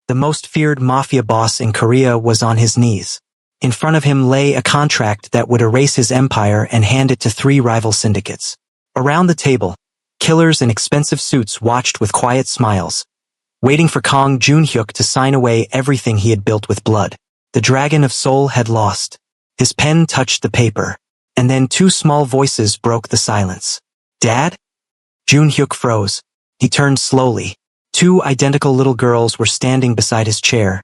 The most feared mafia boss in Korea was on his knees. In front of him lay a contract that would erase his empire and hand it to 3 rival syndicates. Around the table, killers in expensive suits watched with quiet smiles, waiting for Kang Junhyuk to sign away everything he had built with blood. The Dragon of Soul had lost. His pen touched the paper, and then 2 small voices broke the silence. "Dad?" Junhyuk froze. He turned slowly. 2 identical little girls were standing beside his chair,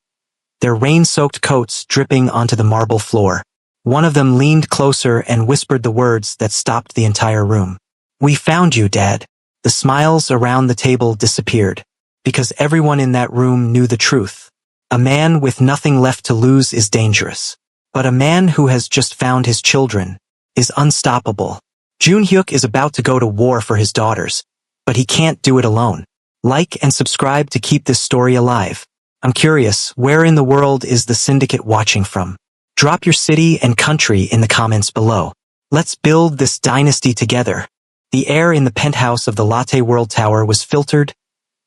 their rain-soaked coats dripping onto the marble floor. One of them leaned closer and whispered the words that stopped the entire room. "We found you, Dad." The smiles around the table disappeared, because everyone in that room knew the truth. A man with nothing left to lose is dangerous. But a man who has just found his children is unstoppable. Junhyuk is about to go to war for his daughters, but he can't do it alone. Like and subscribe to keep this story alive. I'm curious, where in the world is the syndicate watching from? Drop your city and country in the comments below. Let's build this dynasty together. The air in the penthouse of the Latte World Tower was filtered,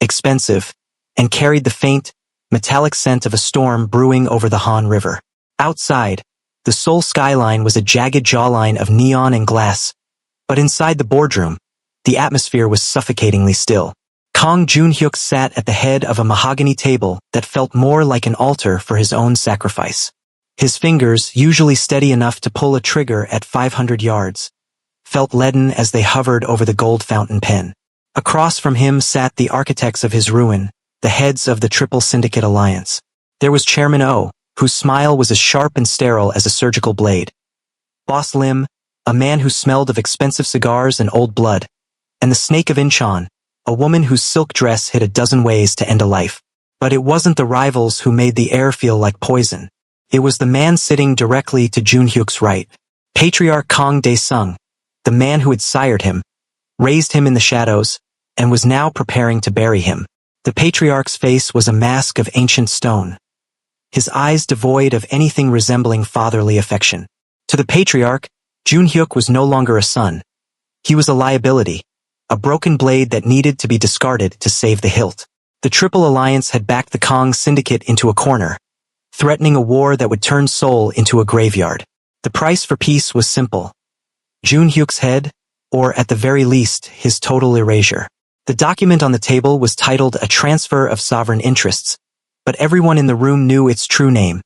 expensive, and carried the faint, metallic scent of a storm brewing over the Han River. Outside, the Seoul skyline was a jagged jawline of neon and glass, but inside the boardroom, the atmosphere was suffocatingly still. Kang Junhyuk sat at the head of a mahogany table that felt more like an altar for his own sacrifice. His fingers, usually steady enough to pull a trigger at 500 yards, felt leaden as they hovered over the gold fountain pen. Across from him sat the architects of his ruin, the heads of the Triple Syndicate Alliance. There was Chairman Oh, whose smile was as sharp and sterile as a surgical blade. Boss Lim, a man who smelled of expensive cigars and old blood. And the Snake of Incheon, a woman whose silk dress hid a dozen ways to end a life. But it wasn't the rivals who made the air feel like poison. It was the man sitting directly to Junhyuk's right. Patriarch Kang Dae-sung, the man who had sired him, raised him in the shadows, and was now preparing to bury him. The patriarch's face was a mask of ancient stone, his eyes devoid of anything resembling fatherly affection. To the patriarch, Junhyuk was no longer a son. He was a liability, a broken blade that needed to be discarded to save the hilt. The Triple Alliance had backed the Kang Syndicate into a corner, threatening a war that would turn Seoul into a graveyard. The price for peace was simple: Junhyuk's head, or at the very least, his total erasure. The document on the table was titled A Transfer of Sovereign Interests, but everyone in the room knew its true name: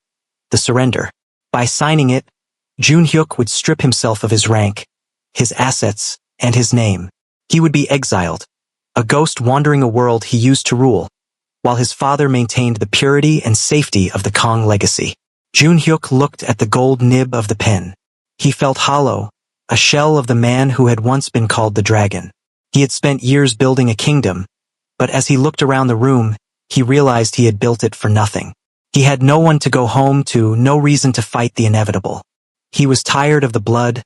the surrender. By signing it, Junhyuk would strip himself of his rank, his assets, and his name. He would be exiled, a ghost wandering a world he used to rule, while his father maintained the purity and safety of the Kang legacy. Junhyuk looked at the gold nib of the pen. He felt hollow, a shell of the man who had once been called the Dragon. He had spent years building a kingdom, but as he looked around the room, he realized he had built it for nothing. He had no one to go home to, no reason to fight the inevitable. He was tired of the blood,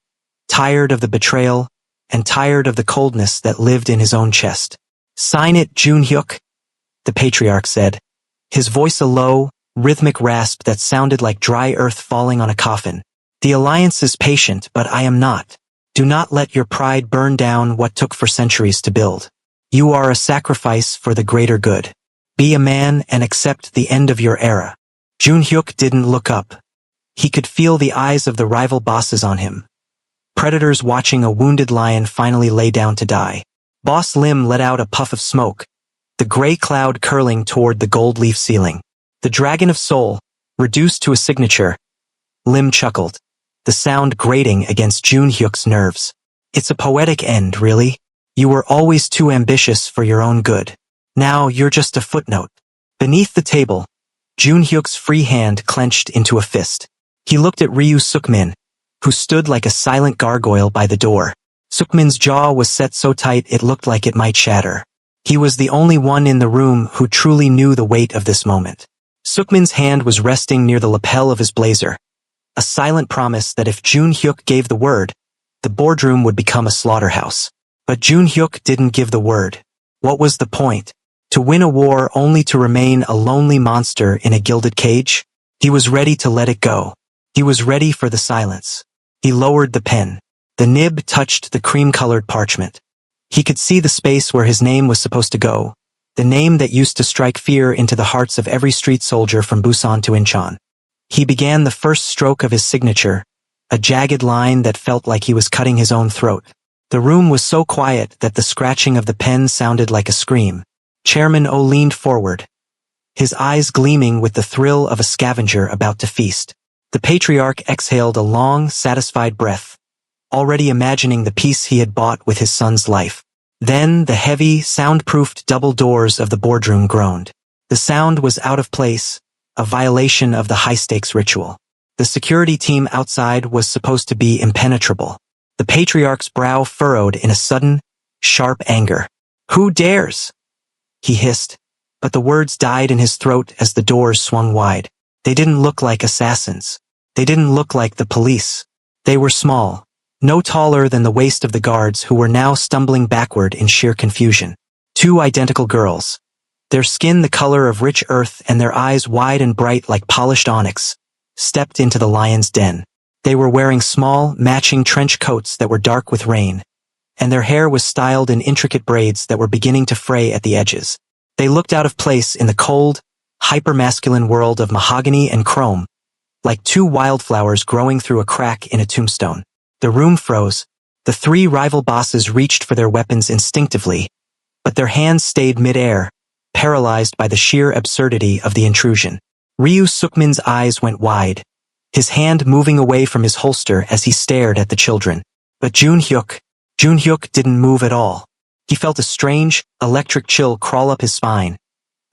tired of the betrayal, and tired of the coldness that lived in his own chest. "Sign it, Junhyuk," the patriarch said, his voice a low, rhythmic rasp that sounded like dry earth falling on a coffin. "The Alliance is patient, but I am not. Do not let your pride burn down what took for centuries to build. You are a sacrifice for the greater good. Be a man and accept the end of your era." Junhyuk didn't look up. He could feel the eyes of the rival bosses on him. Predators watching a wounded lion finally lay down to die. Boss Lim let out a puff of smoke, the gray cloud curling toward the gold leaf ceiling. The Dragon of Soul, reduced to a signature. Lim chuckled, the sound grating against Junhyuk's nerves. "It's a poetic end, really. You were always too ambitious for your own good. Now you're just a footnote." Beneath the table, Junhyuk's free hand clenched into a fist. He looked at Ryu Sukmin, who stood like a silent gargoyle by the door. Sukmin's jaw was set so tight it looked like it might shatter. He was the only one in the room who truly knew the weight of this moment. Sukmin's hand was resting near the lapel of his blazer, a silent promise that if Junhyuk gave the word, the boardroom would become a slaughterhouse. But Junhyuk didn't give the word. What was the point? To win a war only to remain a lonely monster in a gilded cage? He was ready to let it go. He was ready for the silence. He lowered the pen. The nib touched the cream-colored parchment. He could see the space where his name was supposed to go, the name that used to strike fear into the hearts of every street soldier from Busan to Incheon. He began the first stroke of his signature, a jagged line that felt like he was cutting his own throat. The room was so quiet that the scratching of the pen sounded like a scream. Chairman O leaned forward, his eyes gleaming with the thrill of a scavenger about to feast. The patriarch exhaled a long, satisfied breath, already imagining the peace he had bought with his son's life. Then the heavy, soundproofed double doors of the boardroom groaned. The sound was out of place, a violation of the high-stakes ritual. The security team outside was supposed to be impenetrable. The patriarch's brow furrowed in a sudden, sharp anger. "Who dares?" he hissed, but the words died in his throat as the doors swung wide. They didn't look like assassins. They didn't look like the police. They were small, no taller than the waist of the guards who were now stumbling backward in sheer confusion. Two identical girls, their skin the color of rich earth and their eyes wide and bright like polished onyx, stepped into the lion's den. They were wearing small, matching trench coats that were dark with rain, and their hair was styled in intricate braids that were beginning to fray at the edges. They looked out of place in the cold, hyper-masculine world of mahogany and chrome, like two wildflowers growing through a crack in a tombstone. The room froze. The three rival bosses reached for their weapons instinctively, but their hands stayed mid-air, paralyzed by the sheer absurdity of the intrusion. Ryu Sukmin's eyes went wide, his hand moving away from his holster as he stared at the children. But Jun Hyuk didn't move at all. He felt a strange, electric chill crawl up his spine,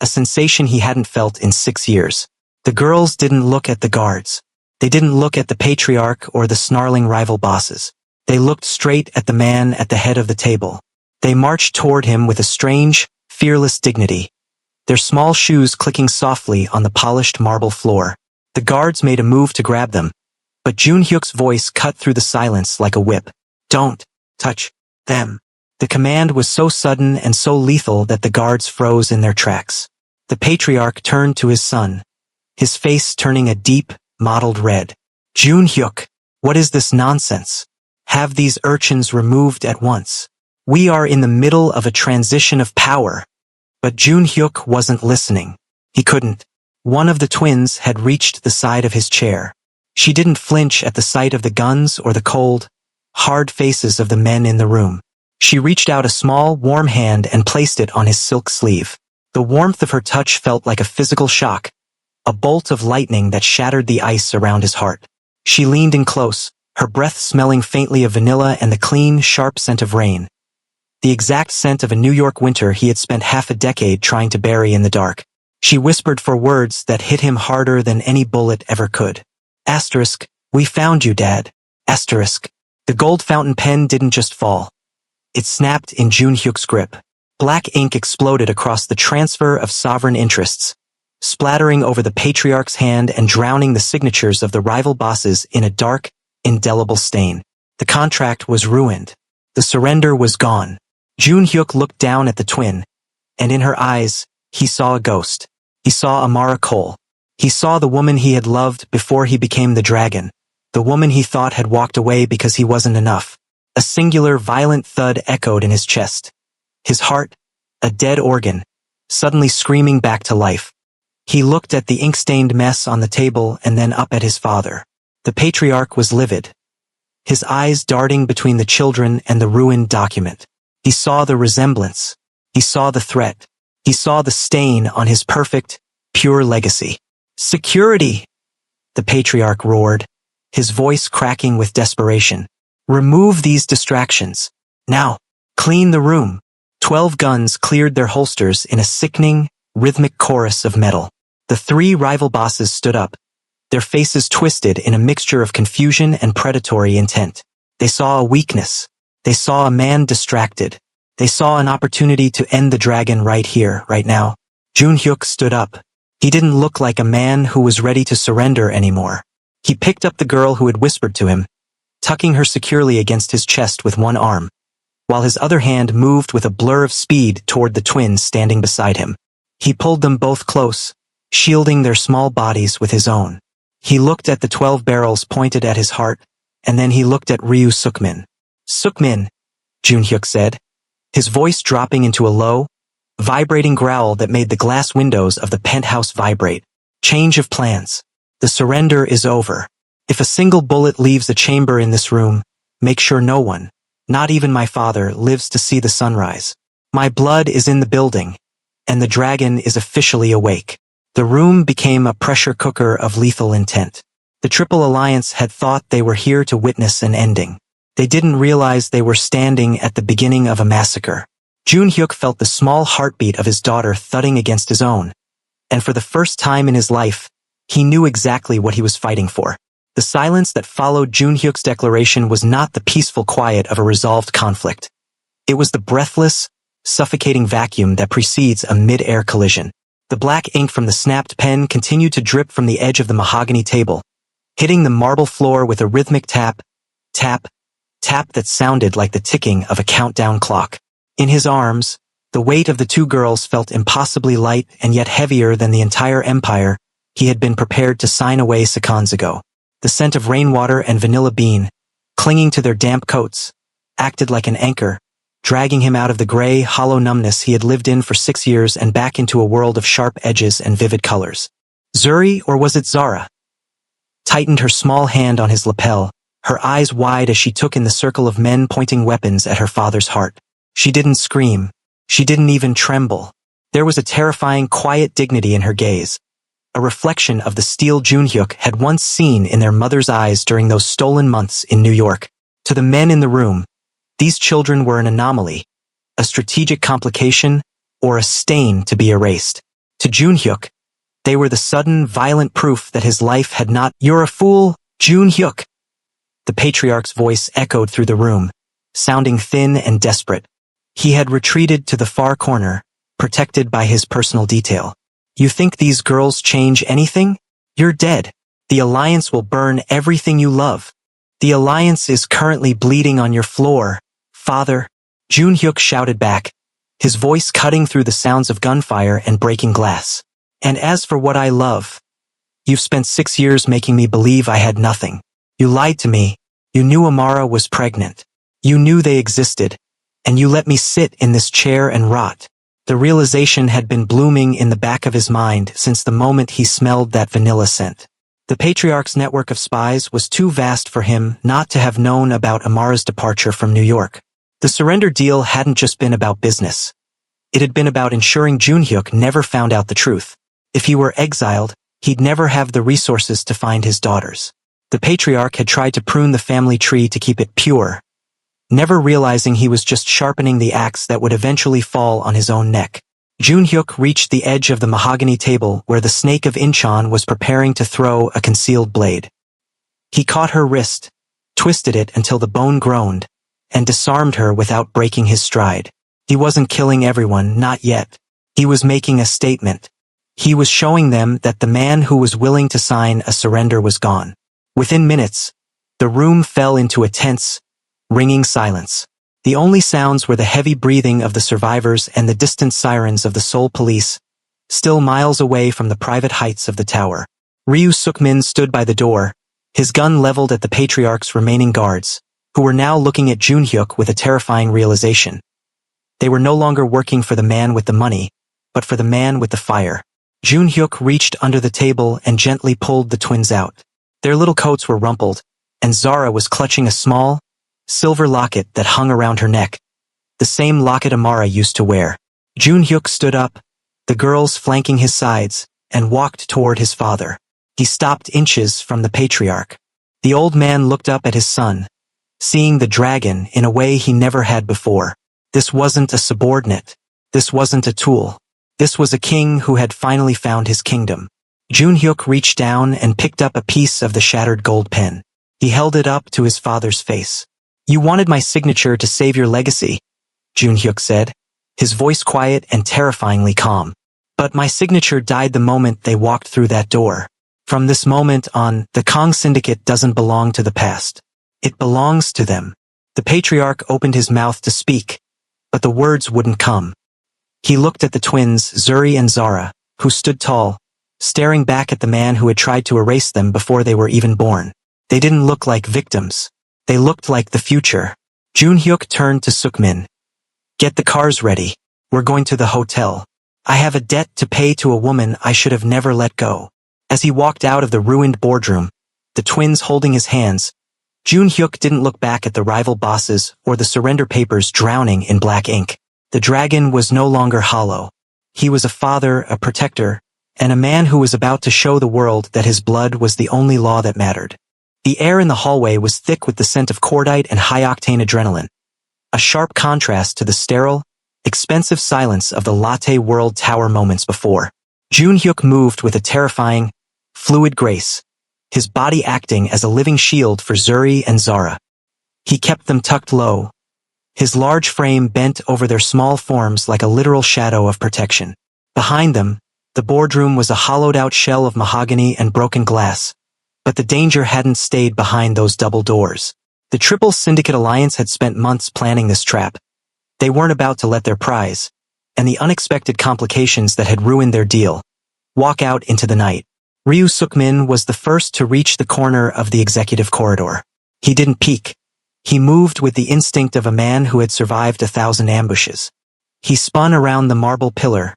a sensation he hadn't felt in 6 years. The girls didn't look at the guards. They didn't look at the patriarch or the snarling rival bosses. They looked straight at the man at the head of the table. They marched toward him with a strange, fearless dignity, their small shoes clicking softly on the polished marble floor. The guards made a move to grab them, but Jun Hyuk's voice cut through the silence like a whip. "Don't touch them." The command was so sudden and so lethal that the guards froze in their tracks. The patriarch turned to his son, his face turning a deep, mottled red. "Jun Hyuk, what is this nonsense? Have these urchins removed at once. We are in the middle of a transition of power." But Jun Hyuk wasn't listening. He couldn't. One of the twins had reached the side of his chair. She didn't flinch at the sight of the guns or the cold, hard faces of the men in the room. She reached out a small, warm hand and placed it on his silk sleeve. The warmth of her touch felt like a physical shock, a bolt of lightning that shattered the ice around his heart. She leaned in close, her breath smelling faintly of vanilla and the clean, sharp scent of rain, the exact scent of a New York winter he had spent half a decade trying to bury in the dark. She whispered for words that hit him harder than any bullet ever could. Asterisk, "We found you, Dad." Asterisk. The gold fountain pen didn't just fall. It snapped in Jun Hyuk's grip. Black ink exploded across the transfer of sovereign interests, splattering over the patriarch's hand and drowning the signatures of the rival bosses in a dark, indelible stain. The contract was ruined. The surrender was gone. Jun Hyuk looked down at the twin, and in her eyes, he saw a ghost. He saw Amara Cole. He saw the woman he had loved before he became the dragon, the woman he thought had walked away because he wasn't enough. A singular, violent thud echoed in his chest. His heart, a dead organ, suddenly screaming back to life. He looked at the ink-stained mess on the table and then up at his father. The patriarch was livid, his eyes darting between the children and the ruined document. He saw the resemblance. He saw the threat. He saw the stain on his perfect, pure legacy. "Security!" the patriarch roared, his voice cracking with desperation. "Remove these distractions. Now, clean the room." 12 guns cleared their holsters in a sickening, rhythmic chorus of metal. The three rival bosses stood up, their faces twisted in a mixture of confusion and predatory intent. They saw a weakness. They saw a man distracted. They saw an opportunity to end the dragon right here, right now. Jun Hyuk stood up. He didn't look like a man who was ready to surrender anymore. He picked up the girl who had whispered to him, tucking her securely against his chest with one arm, while his other hand moved with a blur of speed toward the twins standing beside him. He pulled them both close, shielding their small bodies with his own. He looked at the 12 barrels pointed at his heart, and then he looked at Ryu Sukmin. "Sukmin," Jun Hyuk said, his voice dropping into a low, vibrating growl that made the glass windows of the penthouse vibrate. Change of plans. The surrender is over. If a single bullet leaves a chamber in this room, make sure no one, not even my father, lives to see the sunrise. My blood is in the building, and the dragon is officially awake. The room became a pressure cooker of lethal intent. The Triple Alliance had thought they were here to witness an ending. They didn't realize they were standing at the beginning of a massacre. Junhyuk felt the small heartbeat of his daughter thudding against his own, and for the first time in his life, he knew exactly what he was fighting for. The silence that followed Junhyuk's declaration was not the peaceful quiet of a resolved conflict. It was the breathless, suffocating vacuum that precedes a mid-air collision. The black ink from the snapped pen continued to drip from the edge of the mahogany table, hitting the marble floor with a rhythmic tap, tap, tap that sounded like the ticking of a countdown clock. In his arms, the weight of the two girls felt impossibly light and yet heavier than the entire empire he had been prepared to sign away seconds ago. The scent of rainwater and vanilla bean, clinging to their damp coats, acted like an anchor, dragging him out of the gray, hollow numbness he had lived in for 6 years and back into a world of sharp edges and vivid colors. Zuri, or was it Zara, tightened her small hand on his lapel, her eyes wide as she took in the circle of men pointing weapons at her father's heart. She didn't scream. She didn't even tremble. There was a terrifying, quiet dignity in her gaze, a reflection of the steel Junhyuk had once seen in their mother's eyes during those stolen months in New York. To the men in the room, these children were an anomaly, a strategic complication, or a stain to be erased. To Junhyuk, they were the sudden, violent proof that his life had not— "You're a fool, Junhyuk!" The patriarch's voice echoed through the room, sounding thin and desperate. He had retreated to the far corner, protected by his personal detail. "You think these girls change anything? You're dead. The Alliance will burn everything you love. The Alliance is currently bleeding on your floor, father," Junhyuk shouted back, his voice cutting through the sounds of gunfire and breaking glass. "And as for what I love, you've spent 6 years making me believe I had nothing. You lied to me. You knew Amara was pregnant. You knew they existed, and you let me sit in this chair and rot." The realization had been blooming in the back of his mind since the moment he smelled that vanilla scent. The patriarch's network of spies was too vast for him not to have known about Amara's departure from New York. The surrender deal hadn't just been about business. It had been about ensuring Junhyuk never found out the truth. If he were exiled, he'd never have the resources to find his daughters. The patriarch had tried to prune the family tree to keep it pure, never realizing he was just sharpening the axe that would eventually fall on his own neck. Junhyuk reached the edge of the mahogany table where the snake of Incheon was preparing to throw a concealed blade. He caught her wrist, twisted it until the bone groaned, and disarmed her without breaking his stride. He wasn't killing everyone, not yet. He was making a statement. He was showing them that the man who was willing to sign a surrender was gone. Within minutes, the room fell into a tense, ringing silence. The only sounds were the heavy breathing of the survivors and the distant sirens of the Seoul police, still miles away from the private heights of the tower. Ryu Sukmin stood by the door, his gun leveled at the patriarch's remaining guards, who were now looking at Junhyuk with a terrifying realization. They were no longer working for the man with the money, but for the man with the fire. Junhyuk reached under the table and gently pulled the twins out. Their little coats were rumpled, and Zara was clutching a small, silver locket that hung around her neck, the same locket Amara used to wear. Junhyuk stood up, the girls flanking his sides, and walked toward his father. He stopped inches from the patriarch. The old man looked up at his son, seeing the dragon in a way he never had before. This wasn't a subordinate. This wasn't a tool. This was a king who had finally found his kingdom. Junhyuk reached down and picked up a piece of the shattered gold pen. He held it up to his father's face. "You wanted my signature to save your legacy," Junhyuk said, his voice quiet and terrifyingly calm. "But my signature died the moment they walked through that door. From this moment on, the Kong Syndicate doesn't belong to the past. It belongs to them." The patriarch opened his mouth to speak, but the words wouldn't come. He looked at the twins, Zuri and Zara, who stood tall, staring back at the man who had tried to erase them before they were even born. They didn't look like victims. They looked like the future. Junhyuk turned to Sukmin. "Get the cars ready." We're going to the hotel. I have a debt to pay to a woman I should have never let go. As he walked out of the ruined boardroom, the twins holding his hands, Jun Hyuk didn't look back at the rival bosses or the surrender papers drowning in black ink. The dragon was no longer hollow. He was a father, a protector, and a man who was about to show the world that his blood was the only law that mattered. The air in the hallway was thick with the scent of cordite and high-octane adrenaline, a sharp contrast to the sterile, expensive silence of the Latte World Tower moments before. Jun Hyuk moved with a terrifying, fluid grace, his body acting as a living shield for Zuri and Zara. He kept them tucked low, his large frame bent over their small forms like a literal shadow of protection. Behind them, the boardroom was a hollowed-out shell of mahogany and broken glass, but the danger hadn't stayed behind those double doors. The Triple Syndicate Alliance had spent months planning this trap. They weren't about to let their prize, and the unexpected complications that had ruined their deal, walk out into the night. Ryu Sukmin was the first to reach the corner of the executive corridor. He didn't peek. He moved with the instinct of a man who had survived 1,000 ambushes. He spun around the marble pillar,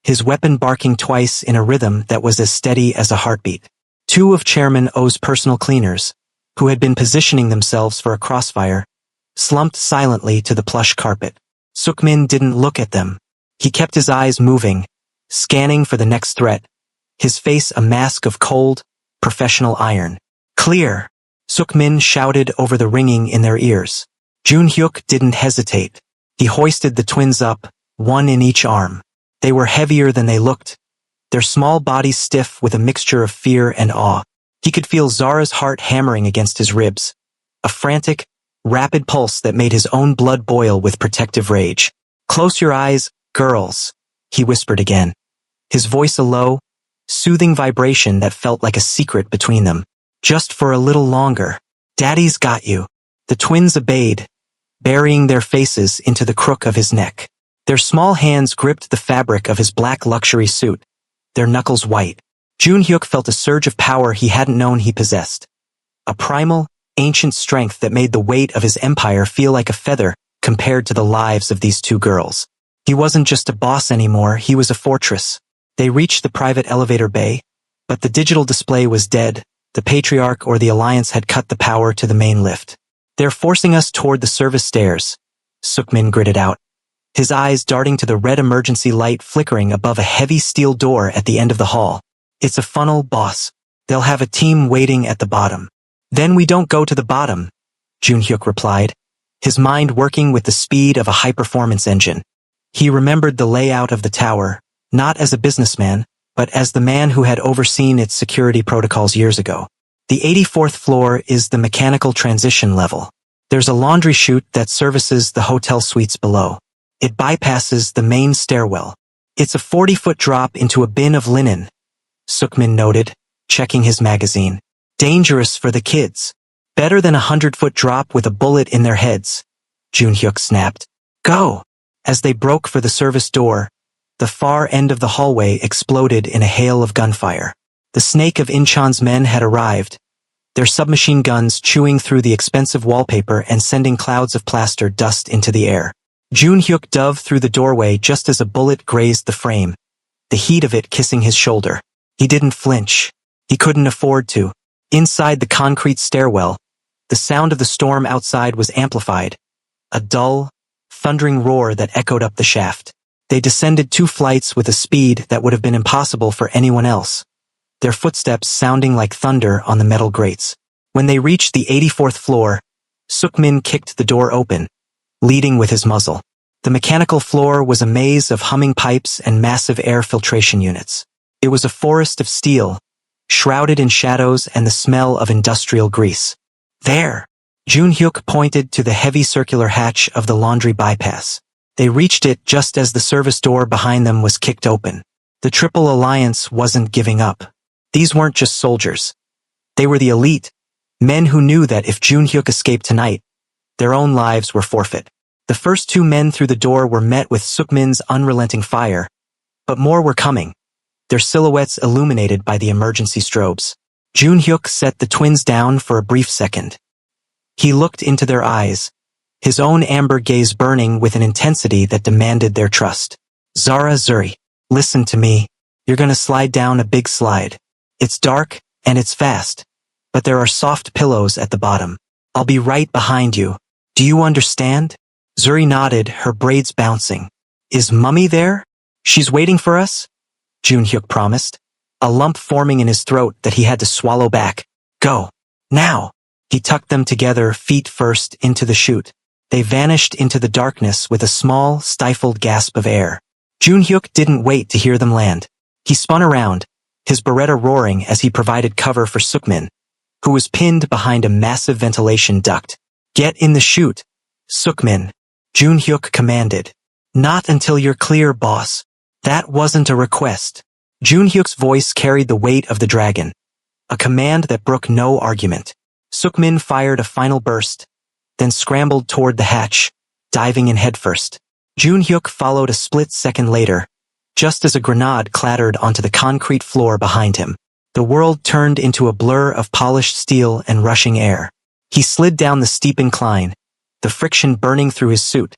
his weapon barking twice in a rhythm that was as steady as a heartbeat. Two of Chairman O's personal cleaners, who had been positioning themselves for a crossfire, slumped silently to the plush carpet. Sukmin didn't look at them. He kept his eyes moving, scanning for the next threat, his face a mask of cold, professional iron. Clear! Sukmin shouted over the ringing in their ears. Jun Hyuk didn't hesitate. He hoisted the twins up, one in each arm. They were heavier than they looked, their small bodies stiff with a mixture of fear and awe. He could feel Zara's heart hammering against his ribs, a frantic, rapid pulse that made his own blood boil with protective rage. "Close your eyes, girls," he whispered again, his voice a low, soothing vibration that felt like a secret between them. "Just for a little longer. Daddy's got you." The twins obeyed, burying their faces into the crook of his neck. Their small hands gripped the fabric of his black luxury suit, their knuckles white. Jun Hyuk felt a surge of power he hadn't known he possessed. A primal, ancient strength that made the weight of his empire feel like a feather compared to the lives of these two girls. He wasn't just a boss anymore, he was a fortress. They reached the private elevator bay, but the digital display was dead. The Patriarch or the Alliance had cut the power to the main lift. "They're forcing us toward the service stairs," Sukmin gritted out, his eyes darting to the red emergency light flickering above a heavy steel door at the end of the hall. "It's a funnel, boss. They'll have a team waiting at the bottom." "Then we don't go to the bottom," Jun Hyuk replied, his mind working with the speed of a high-performance engine. He remembered the layout of the tower, not as a businessman, but as the man who had overseen its security protocols years ago. The 84th floor is the mechanical transition level. There's a laundry chute that services the hotel suites below. It bypasses the main stairwell. "It's a 40-foot drop into a bin of linen," Sukmin noted, checking his magazine. "Dangerous for the kids. Better than a 100-foot drop with a bullet in their heads," Jun Hyuk snapped. "Go!" As they broke for the service door, the far end of the hallway exploded in a hail of gunfire. The snake of Incheon's men had arrived, their submachine guns chewing through the expensive wallpaper and sending clouds of plaster dust into the air. Jun Hyuk dove through the doorway just as a bullet grazed the frame, the heat of it kissing his shoulder. He didn't flinch. He couldn't afford to. Inside the concrete stairwell, the sound of the storm outside was amplified, a dull, thundering roar that echoed up the shaft. They descended 2 flights with a speed that would have been impossible for anyone else, their footsteps sounding like thunder on the metal grates. When they reached the 84th floor, Sukmin kicked the door open, leading with his muzzle. The mechanical floor was a maze of humming pipes and massive air filtration units. It was a forest of steel, shrouded in shadows and the smell of industrial grease. "There!" Jun Hyuk pointed to the heavy circular hatch of the laundry bypass. They reached it just as the service door behind them was kicked open. The Triple Alliance wasn't giving up. These weren't just soldiers. They were the elite, men who knew that if Jun Hyuk escaped tonight, their own lives were forfeit. The first 2 men through the door were met with Sukmin's unrelenting fire, but more were coming, their silhouettes illuminated by the emergency strobes. Jun Hyuk set the twins down for a brief second. He looked into their eyes, his own amber gaze burning with an intensity that demanded their trust. Zara, Zuri, listen to me. You're gonna slide down a big slide. It's dark, and it's fast. But there are soft pillows at the bottom. I'll be right behind you. Do you understand? Zuri nodded, her braids bouncing. Is Mummy there? She's waiting for us? Junhyuk promised, a lump forming in his throat that he had to swallow back. Go. Now. He tucked them together, feet first, into the chute. They vanished into the darkness with a small, stifled gasp of air. Junhyuk didn't wait to hear them land. He spun around, his Beretta roaring as he provided cover for Sukmin, who was pinned behind a massive ventilation duct. Get in the chute, Sukmin, Junhyuk commanded. Not until you're clear, boss. That wasn't a request. Junhyuk's voice carried the weight of the dragon, a command that brook no argument. Sukmin fired a final burst, then scrambled toward the hatch, diving in headfirst. Junhyuk followed a split second later, just as a grenade clattered onto the concrete floor behind him. The world turned into a blur of polished steel and rushing air. He slid down the steep incline, the friction burning through his suit,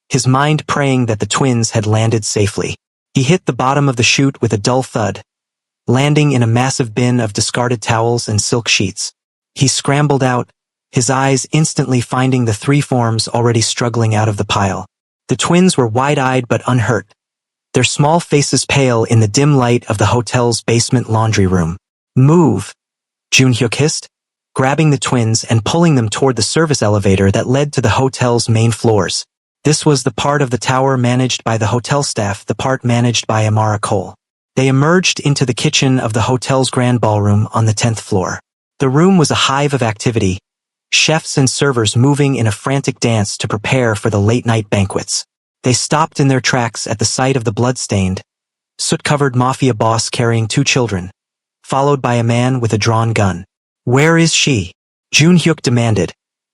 his mind praying that the twins had landed safely. He hit the bottom of the chute with a dull thud, landing in a massive bin of discarded towels and silk sheets. He scrambled out, his eyes instantly finding the three forms already struggling out of the pile. The twins were wide-eyed but unhurt, their small faces pale in the dim light of the hotel's basement laundry room. Move, Junhyuk hissed, grabbing the twins and pulling them toward the service elevator that led to the hotel's main floors. This was the part of the tower managed by the hotel staff, the part managed by Amara Cole. They emerged into the kitchen of the hotel's grand ballroom on the 10th floor. The room was a hive of activity, chefs and servers moving in a frantic dance to prepare for the late-night banquets. They stopped in their tracks at the sight of the blood-stained, soot-covered Mafia boss carrying two children, followed by a man with a drawn gun. Where is she? Junhyuk demanded,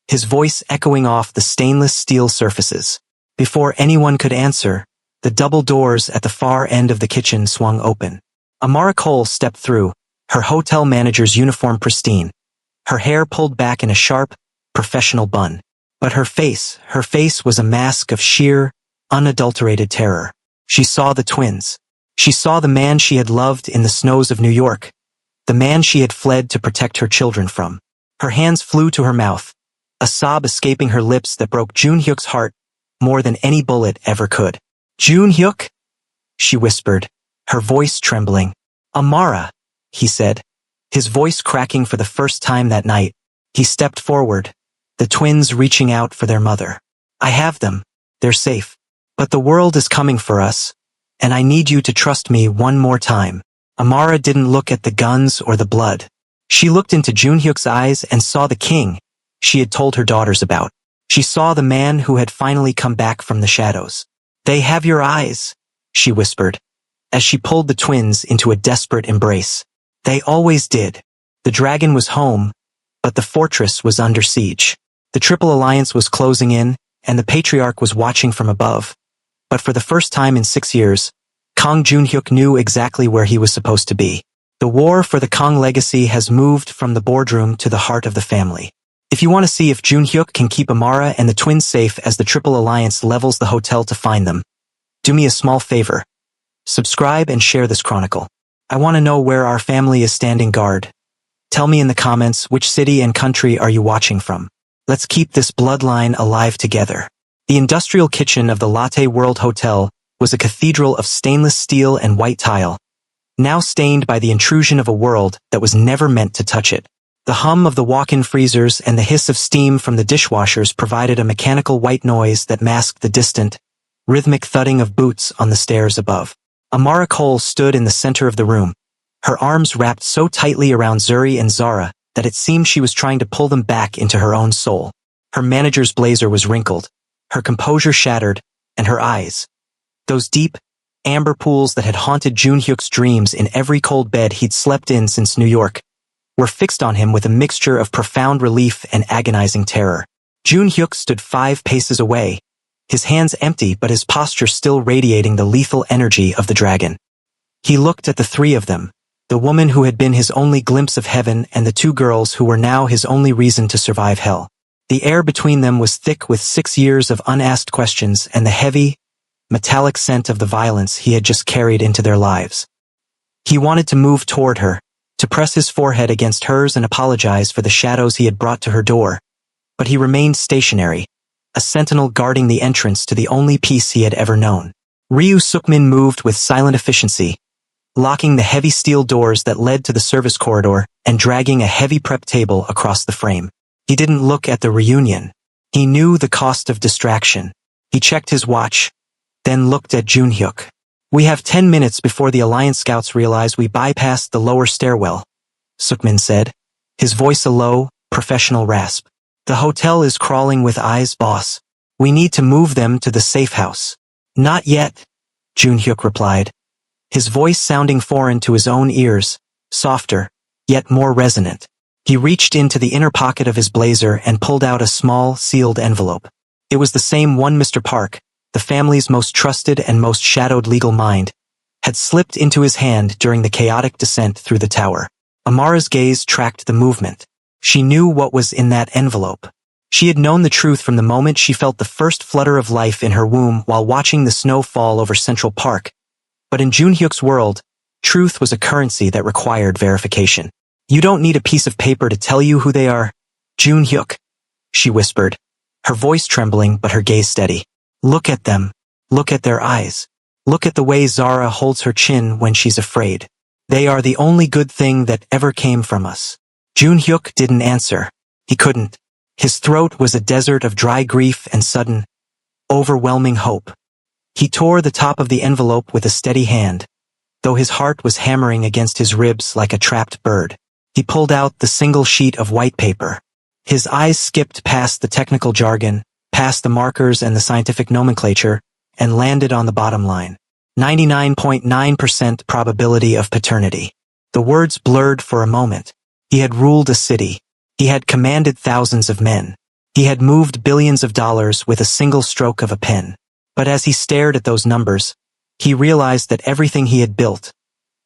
his voice echoing off the stainless steel surfaces. Before anyone could answer, the double doors at the far end of the kitchen swung open. Amara Cole stepped through, her hotel manager's uniform pristine, her hair pulled back in a sharp, professional bun. But her face was a mask of sheer, unadulterated terror. She saw the twins. She saw the man she had loved in the snows of New York, the man she had fled to protect her children from. Her hands flew to her mouth, a sob escaping her lips that broke Junhyuk's heart more than any bullet ever could. Junhyuk? She whispered, her voice trembling. Amara, he said, his voice cracking for the first time that night. He stepped forward, the twins reaching out for their mother. I have them. They're safe. But the world is coming for us, and I need you to trust me one more time. Amara didn't look at the guns or the blood. She looked into Junhyuk's eyes and saw the king she had told her daughters about. She saw the man who had finally come back from the shadows. They have your eyes, she whispered, as she pulled the twins into a desperate embrace. They always did. The dragon was home, but the fortress was under siege. The Triple Alliance was closing in, and the Patriarch was watching from above. But for the first time in 6 years, Kang Junhyuk knew exactly where he was supposed to be. The war for the Kang legacy has moved from the boardroom to the heart of the family. If you want to see if Junhyuk can keep Amara and the twins safe as the Triple Alliance levels the hotel to find them, do me a small favor. Subscribe and share this chronicle. I want to know where our family is standing guard. Tell me in the comments which city and country are you watching from. Let's keep this bloodline alive together. The industrial kitchen of the Latte World Hotel was a cathedral of stainless steel and white tile, now stained by the intrusion of a world that was never meant to touch it. The hum of the walk-in freezers and the hiss of steam from the dishwashers provided a mechanical white noise that masked the distant, rhythmic thudding of boots on the stairs above. Amara Cole stood in the center of the room, her arms wrapped so tightly around Zuri and Zara that it seemed she was trying to pull them back into her own soul. Her manager's blazer was wrinkled, her composure shattered, and her eyes, those deep, amber pools that had haunted Junhyuk's dreams in every cold bed he'd slept in since New York, were fixed on him with a mixture of profound relief and agonizing terror. Junhyuk stood 5 paces away, his hands empty but his posture still radiating the lethal energy of the dragon. He looked at the 3 of them, the woman who had been his only glimpse of heaven and the 2 girls who were now his only reason to survive hell. The air between them was thick with 6 years of unasked questions and the heavy, metallic scent of the violence he had just carried into their lives. He wanted to move toward her, to press his forehead against hers and apologize for the shadows he had brought to her door, but he remained stationary, a sentinel guarding the entrance to the only peace he had ever known. Ryu Sukmin moved with silent efficiency, locking the heavy steel doors that led to the service corridor and dragging a heavy prep table across the frame. He didn't look at the reunion. He knew the cost of distraction. He checked his watch, then looked at Junhyuk. "We have 10 minutes before the Alliance scouts realize we bypassed the lower stairwell," Sukmin said, his voice a low, professional rasp. "The hotel is crawling with eyes, boss. We need to move them to the safe house." "Not yet," Junhyuk replied, his voice sounding foreign to his own ears, softer, yet more resonant. He reached into the inner pocket of his blazer and pulled out a small, sealed envelope. It was the same one Mr. Park, the family's most trusted and most shadowed legal mind, had slipped into his hand during the chaotic descent through the tower. Amara's gaze tracked the movement. She knew what was in that envelope. She had known the truth from the moment she felt the first flutter of life in her womb while watching the snow fall over Central Park. But in Junhyuk's world, truth was a currency that required verification. "You don't need a piece of paper to tell you who they are, Junhyuk," she whispered, her voice trembling but her gaze steady. "Look at them. Look at their eyes. Look at the way Zara holds her chin when she's afraid. They are the only good thing that ever came from us." Junhyuk didn't answer. He couldn't. His throat was a desert of dry grief and sudden, overwhelming hope. He tore the top of the envelope with a steady hand, though his heart was hammering against his ribs like a trapped bird. He pulled out the single sheet of white paper. His eyes skipped past the technical jargon, past the markers and the scientific nomenclature, and landed on the bottom line. 99.9% probability of paternity. The words blurred for a moment. He had ruled a city. He had commanded thousands of men. He had moved billions of dollars with a single stroke of a pen. But as he stared at those numbers, he realized that everything he had built,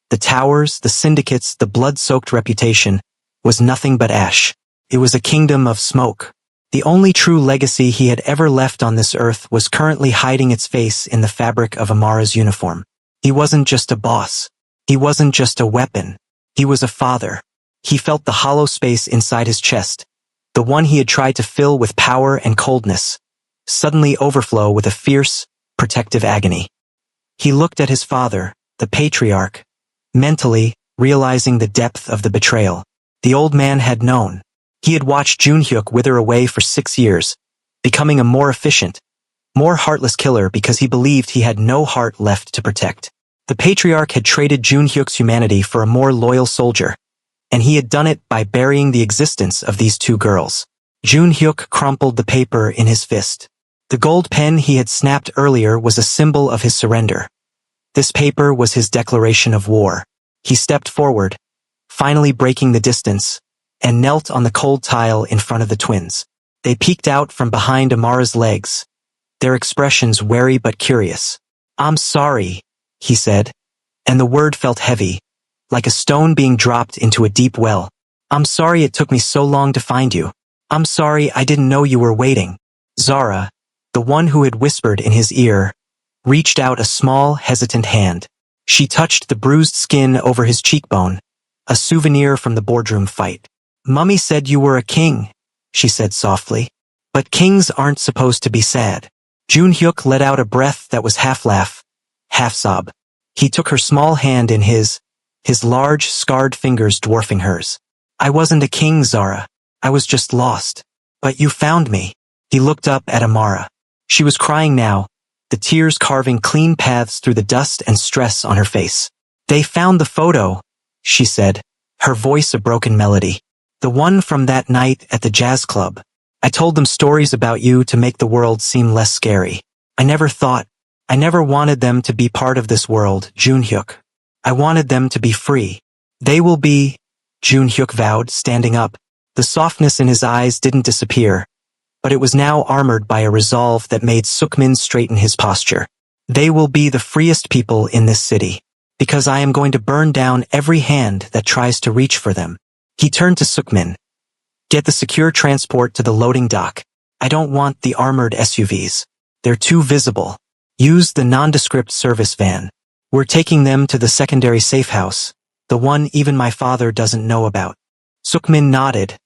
the towers, the syndicates, the blood-soaked reputation, was nothing but ash. It was a kingdom of smoke. The only true legacy he had ever left on this earth was currently hiding its face in the fabric of Amara's uniform. He wasn't just a boss. He wasn't just a weapon. He was a father. He felt the hollow space inside his chest, the one he had tried to fill with power and coldness, suddenly overflow with a fierce, protective agony. He looked at his father, the patriarch, mentally realizing the depth of the betrayal. The old man had known. He had watched Junhyuk wither away for 6 years, becoming a more efficient, more heartless killer because he believed he had no heart left to protect. The patriarch had traded Junhyuk's humanity for a more loyal soldier, and he had done it by burying the existence of these 2 girls. Junhyuk crumpled the paper in his fist. The gold pen he had snapped earlier was a symbol of his surrender. This paper was his declaration of war. He stepped forward, finally breaking the distance, and knelt on the cold tile in front of the twins. They peeked out from behind Amara's legs, their expressions wary but curious. "I'm sorry," he said, and the word felt heavy, like a stone being dropped into a deep well. "I'm sorry it took me so long to find you. I'm sorry I didn't know you were waiting." Zara, the one who had whispered in his ear, reached out a small, hesitant hand. She touched the bruised skin over his cheekbone, a souvenir from the boardroom fight. "Mummy said you were a king," she said softly. "But kings aren't supposed to be sad." Junhyuk let out a breath that was half laugh, half sob. He took her small hand in his large, scarred fingers dwarfing hers. "I wasn't a king, Zara. I was just lost. But you found me." He looked up at Amara. She was crying now, the tears carving clean paths through the dust and stress on her face. "They found the photo," she said, her voice a broken melody. "The one from that night at the jazz club. I told them stories about you to make the world seem less scary. I never wanted them to be part of this world, Junhyuk. I wanted them to be free. They will be," Junhyuk vowed, standing up. The softness in his eyes didn't disappear, but it was now armored by a resolve that made Sukmin straighten his posture. "They will be the freest people in this city, because I am going to burn down every hand that tries to reach for them." He turned to Sukmin. Get the secure transport to the loading dock. I don't want the armored SUVs. They're too visible. Use the nondescript service van. We're taking them to the secondary safe house, the one even my father doesn't know about. Sukmin nodded,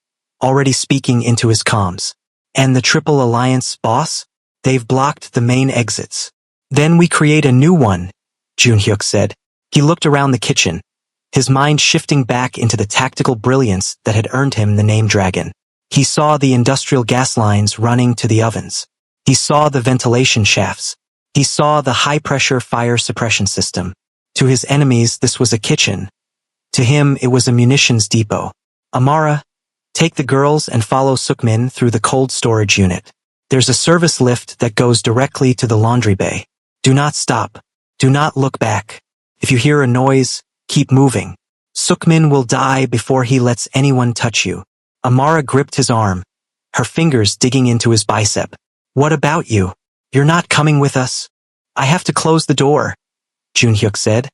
already speaking into his comms. And the Triple Alliance, boss? They've blocked the main exits. Then we create a new one, Junhyuk said. He looked around the kitchen, his mind shifting back into the tactical brilliance that had earned him the name Dragon. He saw the industrial gas lines running to the ovens. He saw the ventilation shafts. He saw the high-pressure fire suppression system. To his enemies, this was a kitchen. To him, it was a munitions depot. Amara, take the girls and follow Sukmin through the cold storage unit. There's a service lift that goes directly to the laundry bay. Do not stop. Do not look back. If you hear a noise, keep moving. Sukmin will die before he lets anyone touch you. Amara gripped his arm, her fingers digging into his bicep. What about you? You're not coming with us? I have to close the door, Junhyuk said,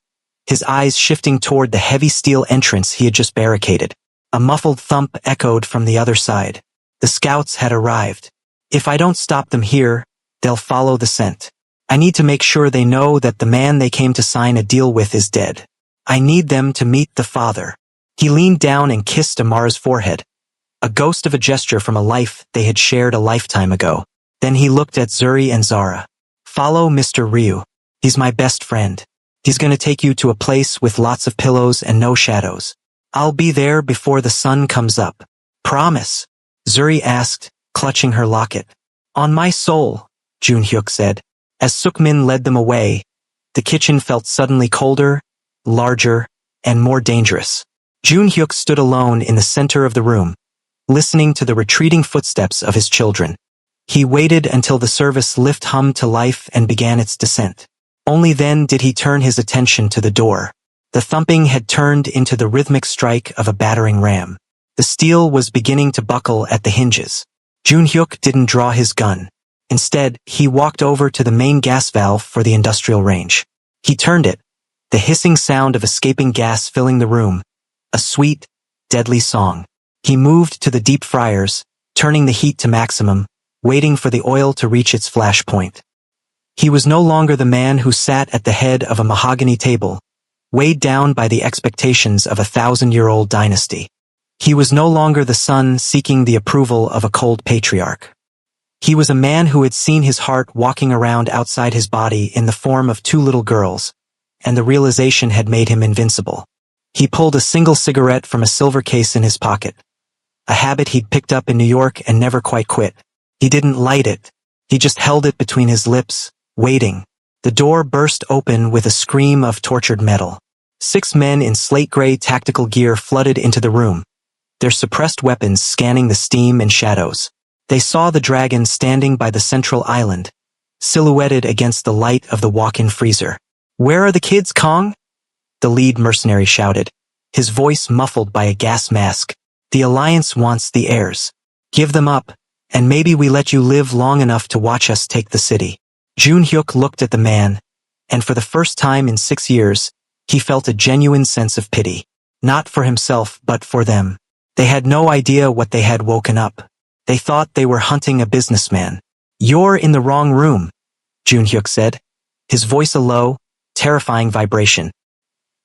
his eyes shifting toward the heavy steel entrance he had just barricaded. A muffled thump echoed from the other side. The scouts had arrived. If I don't stop them here, they'll follow the scent. I need to make sure they know that the man they came to sign a deal with is dead. I need them to meet the father. He leaned down and kissed Amara's forehead, a ghost of a gesture from a life they had shared a lifetime ago. Then he looked at Zuri and Zara. Follow Mr. Ryu. He's my best friend. He's gonna take you to a place with lots of pillows and no shadows. I'll be there before the sun comes up. Promise? Zuri asked, clutching her locket. On my soul, Junhyuk said. As Sukmin led them away, the kitchen felt suddenly colder, larger, and more dangerous. Junhyuk stood alone in the center of the room, listening to the retreating footsteps of his children. He waited until the service lift hummed to life and began its descent. Only then did he turn his attention to the door. The thumping had turned into the rhythmic strike of a battering ram. The steel was beginning to buckle at the hinges. Junhyuk didn't draw his gun. Instead, he walked over to the main gas valve for the industrial range. He turned it, the hissing sound of escaping gas filling the room, a sweet, deadly song. He moved to the deep fryers, turning the heat to maximum, waiting for the oil to reach its flash point. He was no longer the man who sat at the head of a mahogany table, weighed down by the expectations of a 1,000-year-old dynasty. He was no longer the son seeking the approval of a cold patriarch. He was a man who had seen his heart walking around outside his body in the form of two little girls, and the realization had made him invincible. He pulled a single cigarette from a silver case in his pocket, a habit he'd picked up in New York and never quite quit. He didn't light it. He just held it between his lips, waiting. The door burst open with a scream of tortured metal. 6 men in slate-gray tactical gear flooded into the room, their suppressed weapons scanning the steam and shadows. They saw the dragon standing by the central island, silhouetted against the light of the walk-in freezer. Where are the kids, Kong? The lead mercenary shouted, his voice muffled by a gas mask. The Alliance wants the heirs. Give them up, and maybe we let you live long enough to watch us take the city. Junhyuk looked at the man, and for the first time in 6 years, he felt a genuine sense of pity. Not for himself, but for them. They had no idea what they had woken up. They thought they were hunting a businessman. You're in the wrong room, Junhyuk said, his voice a low, terrifying vibration.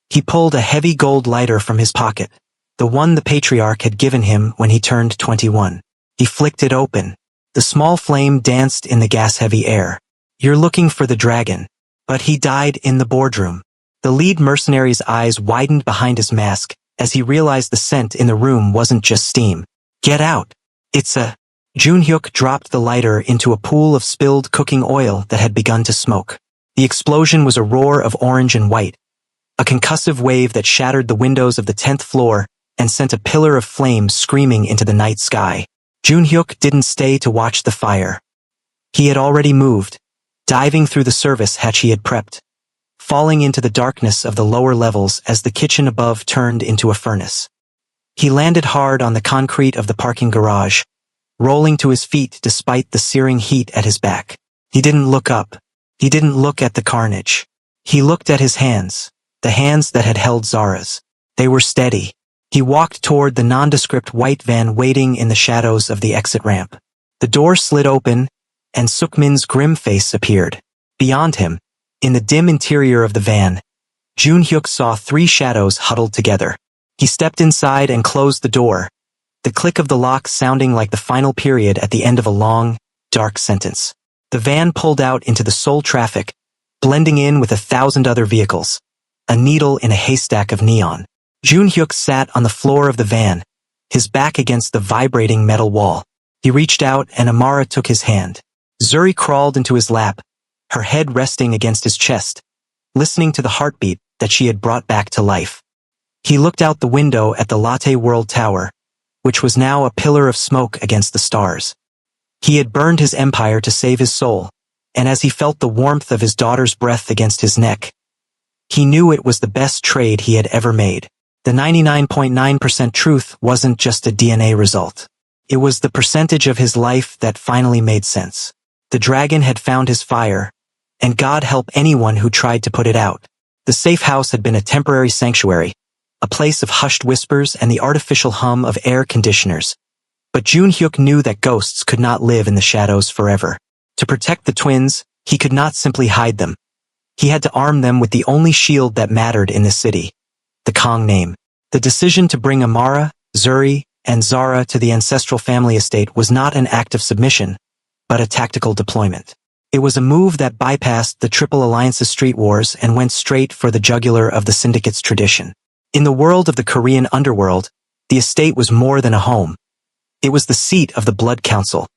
He pulled a heavy gold lighter from his pocket, the one the patriarch had given him when he turned 21. He flicked it open. The small flame danced in the gas-heavy air. You're looking for the dragon, but he died in the boardroom. The lead mercenary's eyes widened behind his mask as he realized the scent in the room wasn't just steam. Get out. It's a... Junhyuk dropped the lighter into a pool of spilled cooking oil that had begun to smoke. The explosion was a roar of orange and white, a concussive wave that shattered the windows of the 10th floor and sent a pillar of flame screaming into the night sky. Junhyuk didn't stay to watch the fire. He had already moved, diving through the service hatch he had prepped, falling into the darkness of the lower levels as the kitchen above turned into a furnace. He landed hard on the concrete of the parking garage, rolling to his feet despite the searing heat at his back. He didn't look up. He didn't look at the carnage. He looked at his hands, the hands that had held Zara's. They were steady. He walked toward the nondescript white van waiting in the shadows of the exit ramp. The door slid open, and Sukmin's grim face appeared. Beyond him, in the dim interior of the van, Junhyuk saw three shadows huddled together. He stepped inside and closed the door, the click of the lock sounding like the final period at the end of a long, dark sentence. The van pulled out into the sole traffic, blending in with 1,000 other vehicles, a needle in a haystack of neon. Junhyuk sat on the floor of the van, his back against the vibrating metal wall. He reached out and Amara took his hand. Zuri crawled into his lap, her head resting against his chest, listening to the heartbeat that she had brought back to life. He looked out the window at the Latte World Tower, which was now a pillar of smoke against the stars. He had burned his empire to save his soul, and as he felt the warmth of his daughter's breath against his neck, he knew it was the best trade he had ever made. The 99.9% truth wasn't just a DNA result. It was the percentage of his life that finally made sense. The dragon had found his fire, and God help anyone who tried to put it out. The safe house had been a temporary sanctuary, a place of hushed whispers and the artificial hum of air conditioners. But Junhyuk knew that ghosts could not live in the shadows forever. To protect the twins, he could not simply hide them. He had to arm them with the only shield that mattered in the city, the Kong name. The decision to bring Amara, Zuri, and Zara to the ancestral family estate was not an act of submission, but a tactical deployment. It was a move that bypassed the Triple Alliance's street wars and went straight for the jugular of the Syndicate's tradition. In the world of the Korean underworld, the estate was more than a home. It was the seat of the Blood Council,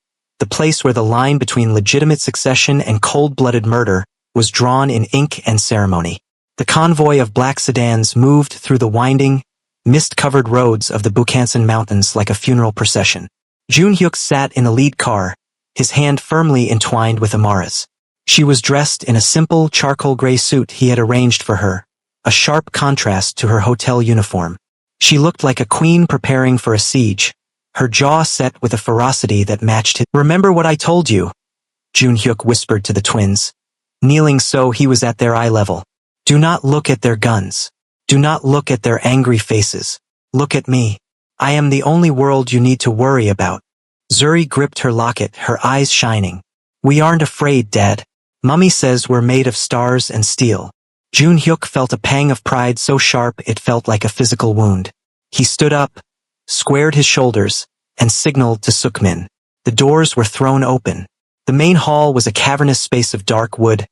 the place where the line between legitimate succession and cold-blooded murder was drawn in ink and ceremony. The convoy of black sedans moved through the winding, mist-covered roads of the Bukhansan Mountains like a funeral procession. Junhyuk sat in the lead car, his hand firmly entwined with Amara's. She was dressed in a simple charcoal gray suit he had arranged for her, a sharp contrast to her hotel uniform. She looked like a queen preparing for a siege, her jaw set with a ferocity that matched his. "Remember what I told you," Junhyuk whispered to the twins, kneeling so he was at their eye level. "Do not look at their guns. Do not look at their angry faces. Look at me. I am the only world you need to worry about." Zuri gripped her locket, her eyes shining. "We aren't afraid, Dad. Mummy says we're made of stars and steel." Junhyuk felt a pang of pride so sharp it felt like a physical wound. He stood up, squared his shoulders, and signaled to Sukmin. The doors were thrown open. The main hall was a cavernous space of dark wood,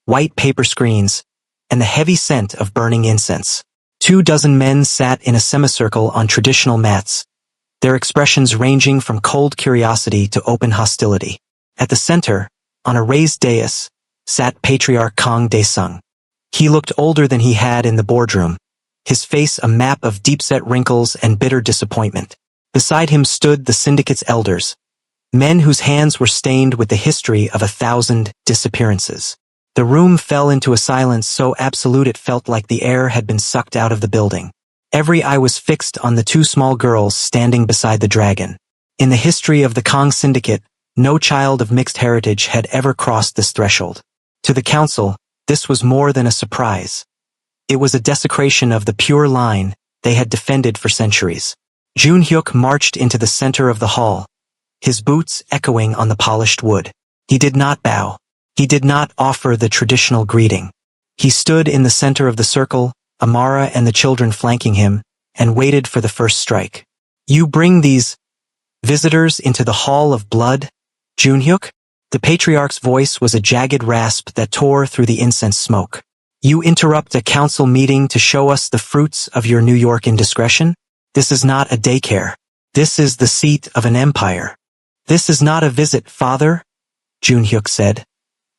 white paper screens, and the heavy scent of burning incense. 24 men sat in a semicircle on traditional mats, their expressions ranging from cold curiosity to open hostility. At the center, on a raised dais, sat Patriarch Kang Daesung. He looked older than he had in the boardroom, his face a map of deep-set wrinkles and bitter disappointment. Beside him stood the syndicate's elders, men whose hands were stained with the history of 1,000 disappearances. The room fell into a silence so absolute it felt like the air had been sucked out of the building. Every eye was fixed on the two small girls standing beside the dragon. In the history of the Kong Syndicate, no child of mixed heritage had ever crossed this threshold. To the council, this was more than a surprise. It was a desecration of the pure line they had defended for centuries. Junhyuk marched into the center of the hall, his boots echoing on the polished wood. He did not bow. He did not offer the traditional greeting. He stood in the center of the circle, Amara and the children flanking him, and waited for the first strike. "You bring these visitors into the Hall of Blood, Junhyuk?" The patriarch's voice was a jagged rasp that tore through the incense smoke. "You interrupt a council meeting to show us the fruits of your New York indiscretion? This is not a daycare. This is the seat of an empire." "This is not a visit, father," Junhyuk said,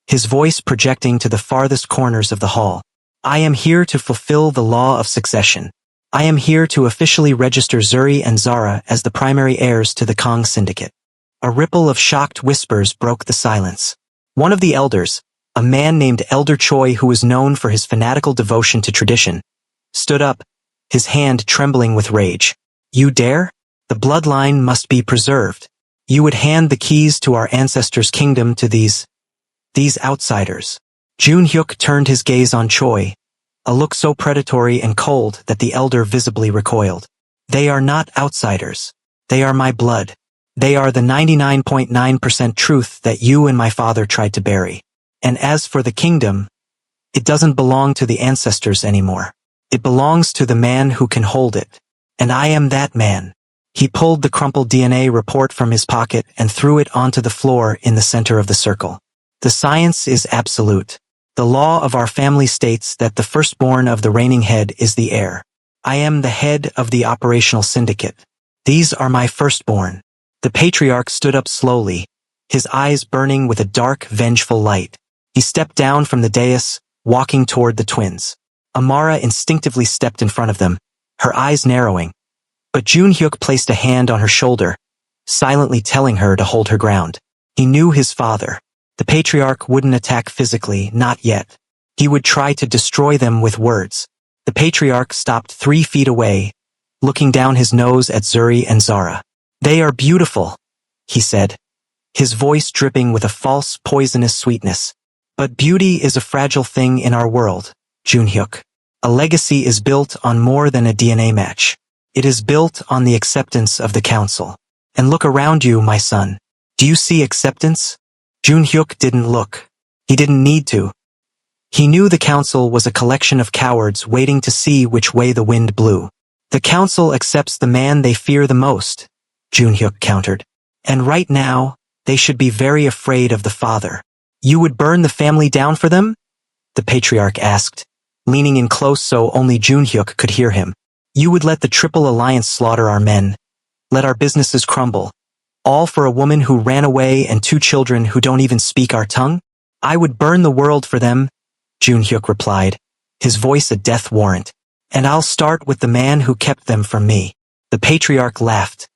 his voice projecting to the farthest corners of the hall. "I am here to fulfill the law of succession. I am here to officially register Zuri and Zara as the primary heirs to the Kong Syndicate." A ripple of shocked whispers broke the silence. One of the elders, a man named Elder Choi who was known for his fanatical devotion to tradition, stood up, his hand trembling with rage. "You dare? The bloodline must be preserved. You would hand the keys to our ancestors' kingdom to these outsiders." Junhyuk turned his gaze on Choi, a look so predatory and cold that the elder visibly recoiled. They are not outsiders. They are my blood. They are the 99.9% truth that you and my father tried to bury. And as for the kingdom, it doesn't belong to the ancestors anymore. It belongs to the man who can hold it. And I am that man. He pulled the crumpled DNA report from his pocket and threw it onto the floor in the center of the circle. The science is absolute. The law of our family states that the firstborn of the reigning head is the heir. I am the head of the operational syndicate. These are my firstborn. The patriarch stood up slowly, his eyes burning with a dark, vengeful light. He stepped down from the dais, walking toward the twins. Amara instinctively stepped in front of them, her eyes narrowing. But Junhyuk placed a hand on her shoulder, silently telling her to hold her ground. He knew his father. The patriarch wouldn't attack physically, not yet. He would try to destroy them with words. The patriarch stopped 3 feet away, looking down his nose at Zuri and Zara. They are beautiful, he said, his voice dripping with a false, poisonous sweetness. But beauty is a fragile thing in our world, Junhyuk. A legacy is built on more than a DNA match. It is built on the acceptance of the council. And look around you, my son. Do you see acceptance? Junhyuk didn't look. He didn't need to. He knew the council was a collection of cowards waiting to see which way the wind blew. The council accepts the man they fear the most, Junhyuk countered. And right now, they should be very afraid of the father. You would burn the family down for them? The patriarch asked, leaning in close so only Junhyuk could hear him. You would let the Triple Alliance slaughter our men, let our businesses crumble, all for a woman who ran away and 2 children who don't even speak our tongue? I would burn the world for them, Junhyuk replied, his voice a death warrant. And I'll start with the man who kept them from me. The patriarch laughed,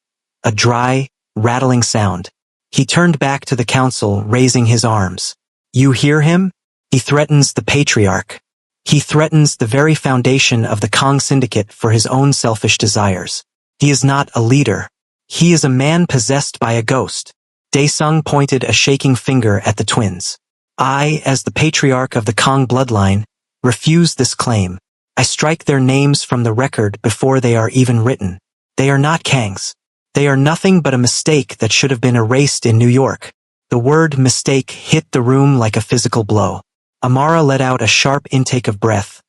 a dry, rattling sound. He turned back to the council, raising his arms. You hear him? He threatens the patriarch. He threatens the very foundation of the Kong Syndicate for his own selfish desires. He is not a leader. He is a man possessed by a ghost. Daesung pointed a shaking finger at the twins. I, as the patriarch of the Kong bloodline, refuse this claim. I strike their names from the record before they are even written. They are not Kangs. They are nothing but a mistake that should have been erased in New York. The word mistake hit the room like a physical blow. Amara let out a sharp intake of breath,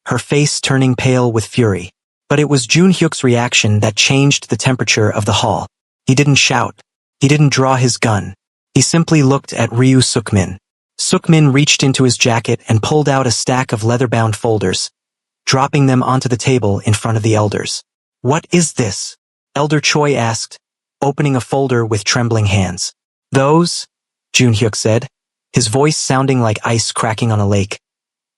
her face turning pale with fury. But it was Junhyuk's reaction that changed the temperature of the hall. He didn't shout. He didn't draw his gun. He simply looked at Ryu Sukmin. Sukmin reached into his jacket and pulled out a stack of leather-bound folders, dropping them onto the table in front of the elders. What is this? Elder Choi asked, opening a folder with trembling hands. Those, Junhyuk said, his voice sounding like ice cracking on a lake,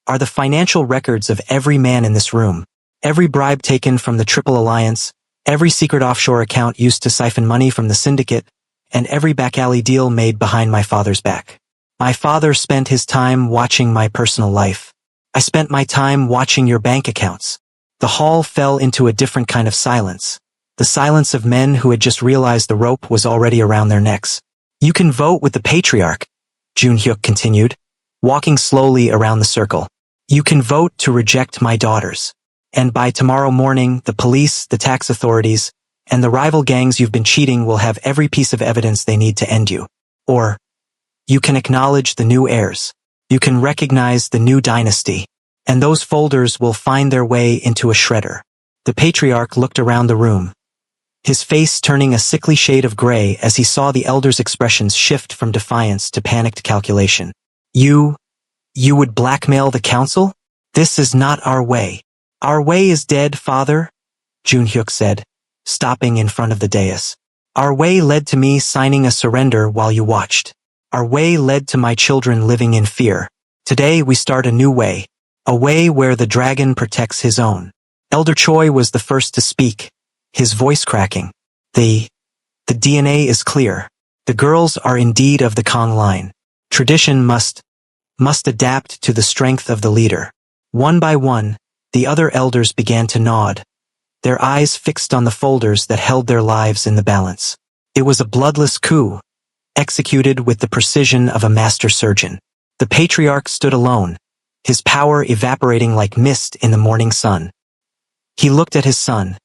are the financial records of every man in this room. Every bribe taken from the Triple Alliance, every secret offshore account used to siphon money from the syndicate, and every back-alley deal made behind my father's back. My father spent his time watching my personal life. I spent my time watching your bank accounts. The hall fell into a different kind of silence. The silence of men who had just realized the rope was already around their necks. You can vote with the patriarch, Junhyuk continued, walking slowly around the circle. You can vote to reject my daughters. And by tomorrow morning, the police, the tax authorities, and the rival gangs you've been cheating will have every piece of evidence they need to end you. Or, you can acknowledge the new heirs. You can recognize the new dynasty. And those folders will find their way into a shredder. The patriarch looked around the room, his face turning a sickly shade of gray as he saw the elders' expressions shift from defiance to panicked calculation. You would blackmail the council? This is not our way. Our way is dead, father, Junhyuk said, stopping in front of the dais. Our way led to me signing a surrender while you watched. Our way led to my children living in fear. Today we start a new way, a way where the dragon protects his own. Elder Choi was the first to speak, his voice cracking. The DNA is clear. The girls are indeed of the Kong line. Tradition must adapt to the strength of the leader. One by one, the other elders began to nod, their eyes fixed on the folders that held their lives in the balance. It was a bloodless coup, executed with the precision of a master surgeon. The patriarch stood alone, his power evaporating like mist in the morning sun. He looked at his son,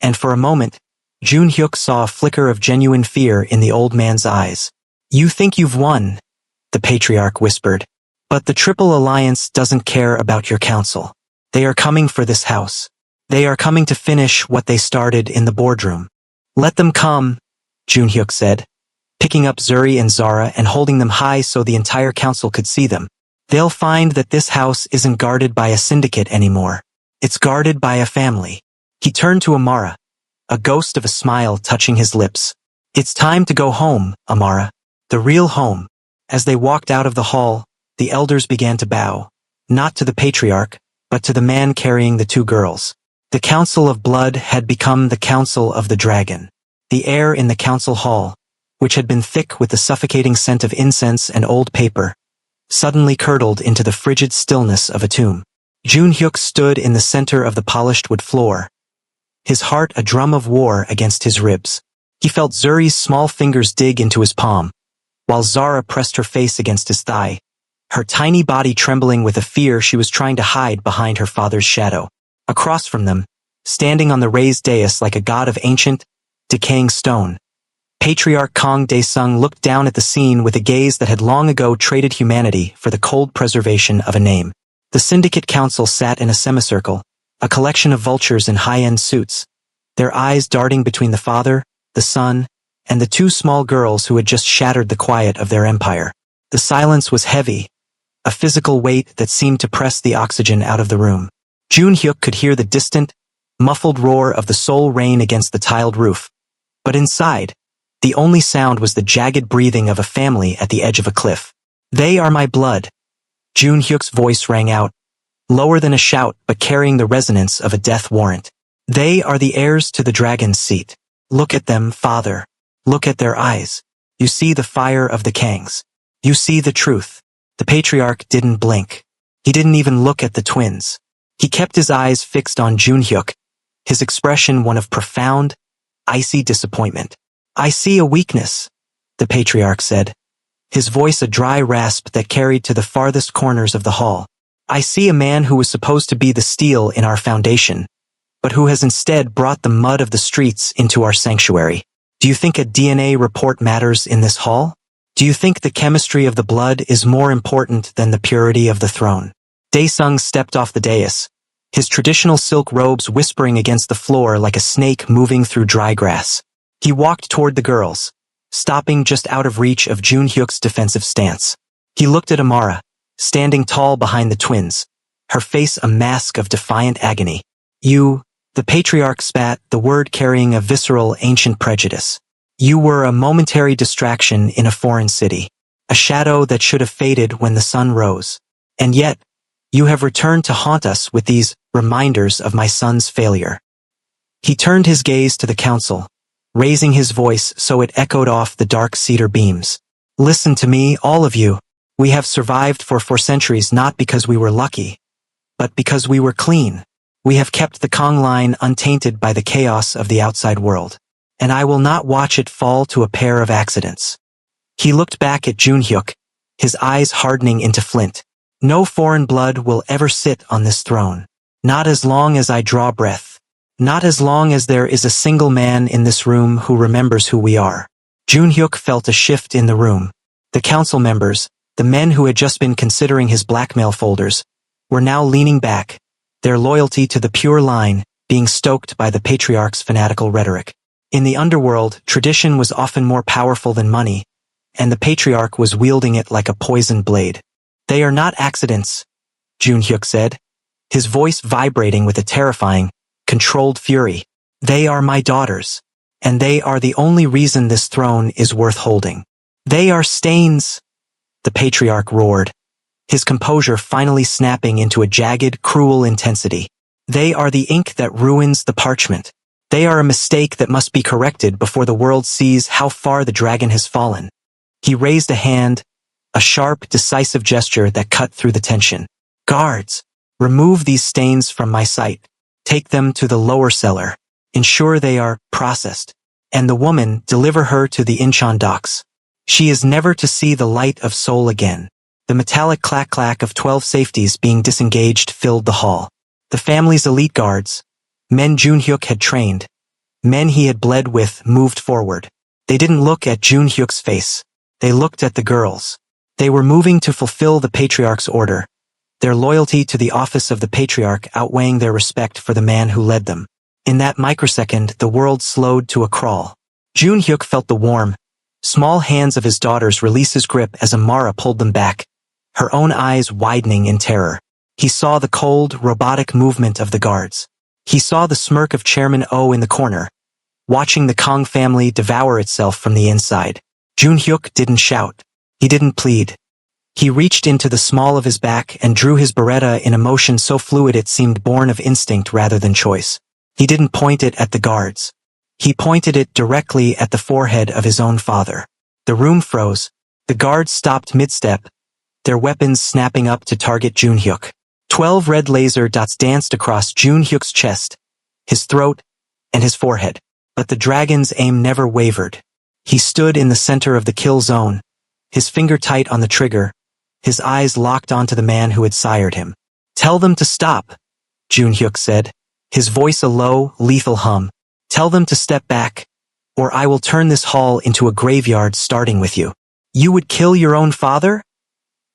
and for a moment, Jun-hyuk saw a flicker of genuine fear in the old man's eyes. "You think you've won," the patriarch whispered. "But the Triple Alliance doesn't care about your council. They are coming for this house. They are coming to finish what they started in the boardroom." "Let them come," Jun-hyuk said, picking up Zuri and Zara and holding them high so the entire council could see them. "They'll find that this house isn't guarded by a syndicate anymore. It's guarded by a family." He turned to Amara, a ghost of a smile touching his lips. "It's time to go home, Amara. The real home." As they walked out of the hall, the elders began to bow, not to the patriarch, but to the man carrying the two girls. The Council of Blood had become the Council of the Dragon. The air in the council hall, which had been thick with the suffocating scent of incense and old paper, suddenly curdled into the frigid stillness of a tomb. Jun-hyuk stood in the center of the polished wood floor, his heart a drum of war against his ribs. He felt Zuri's small fingers dig into his palm, while Zara pressed her face against his thigh, her tiny body trembling with a fear she was trying to hide behind her father's shadow. Across from them, standing on the raised dais like a god of ancient, decaying stone, Patriarch Kong Dae-sung looked down at the scene with a gaze that had long ago traded humanity for the cold preservation of a name. The Syndicate Council sat in a semicircle, a collection of vultures in high-end suits, their eyes darting between the father, the son, and the two small girls who had just shattered the quiet of their empire. The silence was heavy, a physical weight that seemed to press the oxygen out of the room. Jun-hyuk could hear the distant, muffled roar of the Seoul rain against the tiled roof. But inside, the only sound was the jagged breathing of a family at the edge of a cliff. "They are my blood," Jun-hyuk's voice rang out, lower than a shout but carrying the resonance of a death warrant. "They are the heirs to the dragon's seat. Look at them, father. Look at their eyes. You see the fire of the Kangs. You see the truth." The patriarch didn't blink. He didn't even look at the twins. He kept his eyes fixed on Jun-hyuk, his expression one of profound, icy disappointment. "I see a weakness," the patriarch said, his voice a dry rasp that carried to the farthest corners of the hall. "I see a man who was supposed to be the steel in our foundation, but who has instead brought the mud of the streets into our sanctuary. Do you think a DNA report matters in this hall? Do you think the chemistry of the blood is more important than the purity of the throne?" Dae-sung stepped off the dais, his traditional silk robes whispering against the floor like a snake moving through dry grass. He walked toward the girls, stopping just out of reach of Jun-hyuk's defensive stance. He looked at Amara, standing tall behind the twins, her face a mask of defiant agony. "You," the patriarch spat, the word carrying a visceral, ancient prejudice. "You were a momentary distraction in a foreign city, a shadow that should have faded when the sun rose. And yet, you have returned to haunt us with these reminders of my son's failure." He turned his gaze to the council, raising his voice so it echoed off the dark cedar beams. "Listen to me, all of you. We have survived for 4 centuries not because we were lucky, but because we were clean. We have kept the Kong line untainted by the chaos of the outside world, and I will not watch it fall to a pair of accidents." He looked back at Jun-hyuk, his eyes hardening into flint. "No foreign blood will ever sit on this throne. Not as long as I draw breath. Not as long as there is a single man in this room who remembers who we are." Jun-hyuk felt a shift in the room. The council members, the men who had just been considering his blackmail folders, were now leaning back, their loyalty to the pure line being stoked by the patriarch's fanatical rhetoric. In the underworld, tradition was often more powerful than money, and the patriarch was wielding it like a poisoned blade. "They are not accidents," Jun-hyuk said, his voice vibrating with a terrifying, controlled fury. "They are my daughters, and they are the only reason this throne is worth holding. They are stains," the patriarch roared, his composure finally snapping into a jagged, cruel intensity. "They are the ink that ruins the parchment. They are a mistake that must be corrected before the world sees how far the dragon has fallen." He raised a hand, a sharp, decisive gesture that cut through the tension. "Guards, remove these stains from my sight. Take them to the lower cellar. Ensure they are processed. And the woman, deliver her to the Incheon docks. She is never to see the light of Seoul again." The metallic clack-clack of 12 safeties being disengaged filled the hall. The family's elite guards, men Jun-hyuk had trained, Men he had bled with moved forward. They didn't look at Junhyuk's face. They looked at the girls. They were moving to fulfill the patriarch's order, their loyalty to the office of the patriarch outweighing their respect for the man who led them. In that microsecond, the world slowed to a crawl. Junhyuk felt the warm, small hands of his daughters release his grip as Amara pulled them back, her own eyes widening in terror. He saw the cold, robotic movement of the guards. He saw the smirk of Chairman Oh in the corner, watching the Kong family devour itself from the inside. Junhyuk didn't shout. He didn't plead. He reached into the small of his back and drew his beretta in a motion so fluid it seemed born of instinct rather than choice. He didn't point it at the guards. He pointed it directly at the forehead of his own father. The room froze. The guards stopped mid-step, their weapons snapping up to target Junhyuk. 12 red laser dots danced across Junhyuk's chest, his throat, and his forehead. But the dragon's aim never wavered. He stood in the center of the kill zone, his finger tight on the trigger, his eyes locked onto the man who had sired him. "Tell them to stop," Junhyuk said, his voice a low, lethal hum. "Tell them to step back, or I will turn this hall into a graveyard starting with you." "You would kill your own father?"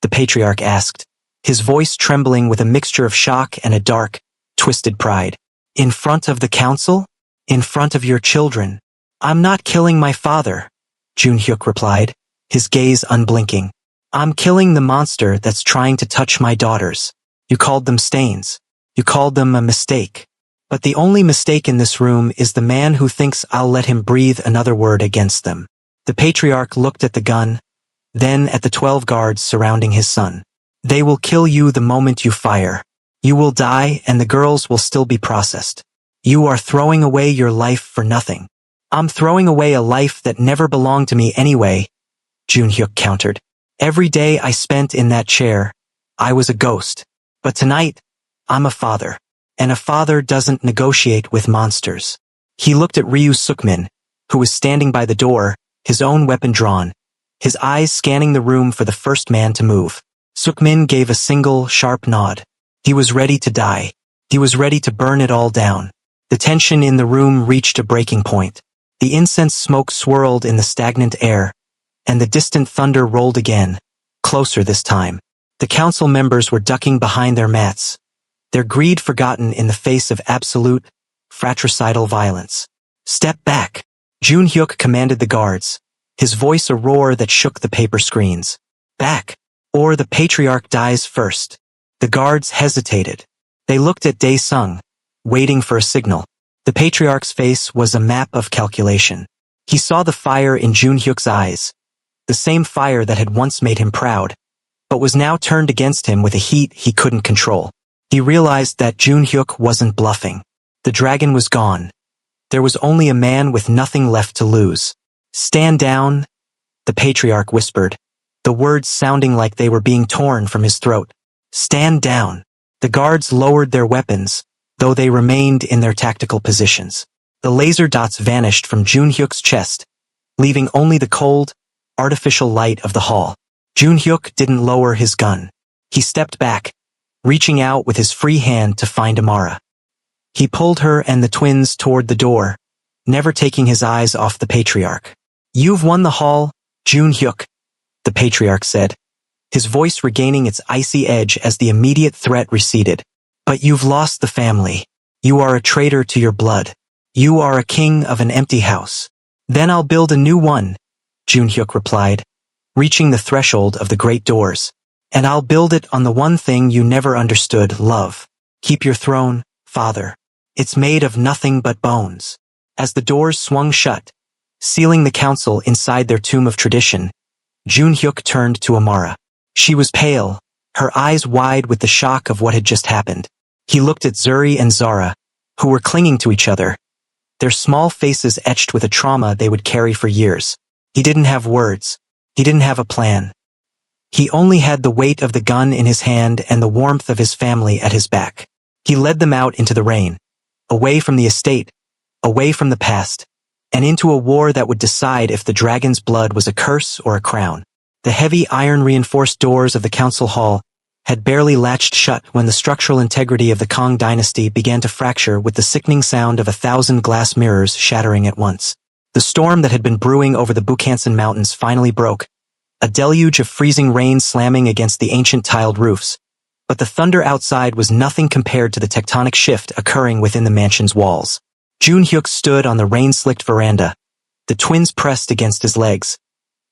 the patriarch asked, his voice trembling with a mixture of shock and a dark, twisted pride. "In front of the council? In front of your children?" "I'm not killing my father," Junhyuk replied, his gaze unblinking. "I'm killing the monster that's trying to touch my daughters. You called them stains. You called them a mistake. But the only mistake in this room is the man who thinks I'll let him breathe another word against them." The patriarch looked at the gun, then at the 12 guards surrounding his son. "They will kill you the moment you fire. You will die and the girls will still be processed. You are throwing away your life for nothing." "I'm throwing away a life that never belonged to me anyway," Junhyuk countered. "Every day I spent in that chair, I was a ghost. But tonight, I'm a father. And a father doesn't negotiate with monsters." He looked at Ryu Sukmin, who was standing by the door, his own weapon drawn, his eyes scanning the room for the first man to move. Sukmin gave a single, sharp nod. He was ready to die. He was ready to burn it all down. The tension in the room reached a breaking point. The incense smoke swirled in the stagnant air, and the distant thunder rolled again, closer this time. The council members were ducking behind their mats, their greed forgotten in the face of absolute, fratricidal violence. "Step back," Junhyuk commanded the guards, his voice a roar that shook the paper screens. "Back, or the patriarch dies first." The guards hesitated. They looked at Dae-sung, waiting for a signal. The patriarch's face was a map of calculation. He saw the fire in Junhyuk's eyes, the same fire that had once made him proud, but was now turned against him with a heat he couldn't control. He realized that Junhyuk wasn't bluffing. The dragon was gone. There was only a man with nothing left to lose. "Stand down," the patriarch whispered, the words sounding like they were being torn from his throat. "Stand down." The guards lowered their weapons, though they remained in their tactical positions. The laser dots vanished from Junhyuk's chest, leaving only the cold, artificial light of the hall. Junhyuk didn't lower his gun. He stepped back, reaching out with his free hand to find Amara. He pulled her and the twins toward the door, never taking his eyes off the patriarch. "You've won the hall, Junhyuk," the patriarch said, his voice regaining its icy edge as the immediate threat receded. "But you've lost the family. You are a traitor to your blood. You are a king of an empty house." "Then I'll build a new one," Junhyuk replied, reaching the threshold of the great doors. "And I'll build it on the one thing you never understood, love. Keep your throne, father. It's made of nothing but bones." As the doors swung shut, sealing the council inside their tomb of tradition, Junhyuk turned to Amara. She was pale, her eyes wide with the shock of what had just happened. He looked at Zuri and Zara, who were clinging to each other, their small faces etched with a trauma they would carry for years. He didn't have words. He didn't have a plan. He only had the weight of the gun in his hand and the warmth of his family at his back. He led them out into the rain, away from the estate, away from the past, and into a war that would decide if the dragon's blood was a curse or a crown. The heavy iron-reinforced doors of the council hall had barely latched shut when the structural integrity of the Kang dynasty began to fracture with the sickening sound of 1,000 glass mirrors shattering at once. The storm that had been brewing over the Bukhansan Mountains finally broke, a deluge of freezing rain slamming against the ancient tiled roofs. But the thunder outside was nothing compared to the tectonic shift occurring within the mansion's walls. Junhyuk stood on the rain-slicked veranda, the twins pressed against his legs,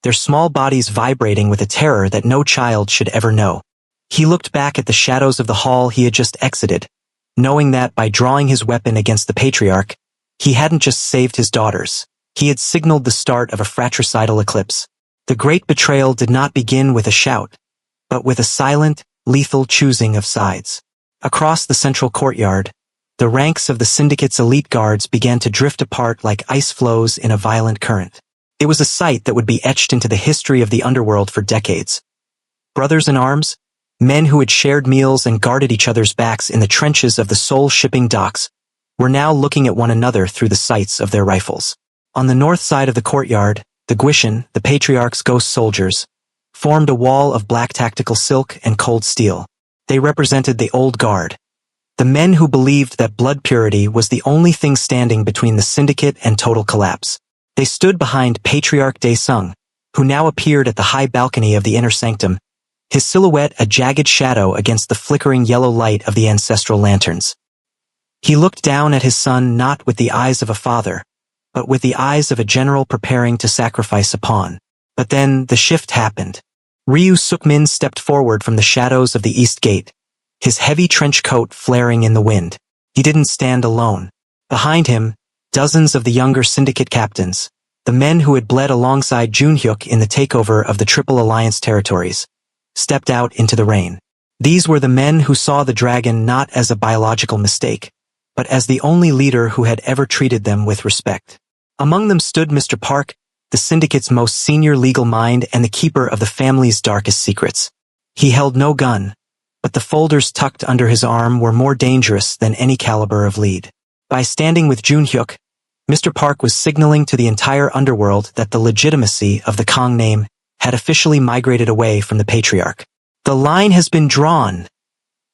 their small bodies vibrating with a terror that no child should ever know. He looked back at the shadows of the hall he had just exited, knowing that by drawing his weapon against the patriarch, he hadn't just saved his daughters, he had signaled the start of a fratricidal eclipse. The great betrayal did not begin with a shout, but with a silent, lethal choosing of sides. Across the central courtyard, the ranks of the syndicate's elite guards began to drift apart like ice flows in a violent current. It was a sight that would be etched into the history of the underworld for decades. Brothers in arms, men who had shared meals and guarded each other's backs in the trenches of the Seoul shipping docks, were now looking at one another through the sights of their rifles. On the north side of the courtyard, the Guishan, the patriarch's ghost soldiers, formed a wall of black tactical silk and cold steel. They represented the old guard, the men who believed that blood purity was the only thing standing between the syndicate and total collapse. They stood behind Patriarch Daesung, who now appeared at the high balcony of the inner sanctum, his silhouette a jagged shadow against the flickering yellow light of the ancestral lanterns. He looked down at his son not with the eyes of a father, but with the eyes of a general preparing to sacrifice a pawn. But then the shift happened. Ryu Suk-min stepped forward from the shadows of the east gate, his heavy trench coat flaring in the wind. He didn't stand alone. Behind him, dozens of the younger syndicate captains, the men who had bled alongside Junhyuk in the takeover of the Triple Alliance territories, stepped out into the rain. These were the men who saw the dragon not as a biological mistake, but as the only leader who had ever treated them with respect. Among them stood Mr. Park, the syndicate's most senior legal mind and the keeper of the family's darkest secrets. He held no gun, but the folders tucked under his arm were more dangerous than any caliber of lead. By standing with Junhyuk, Mr. Park was signaling to the entire underworld that the legitimacy of the Kang name had officially migrated away from the patriarch. The line has been drawn.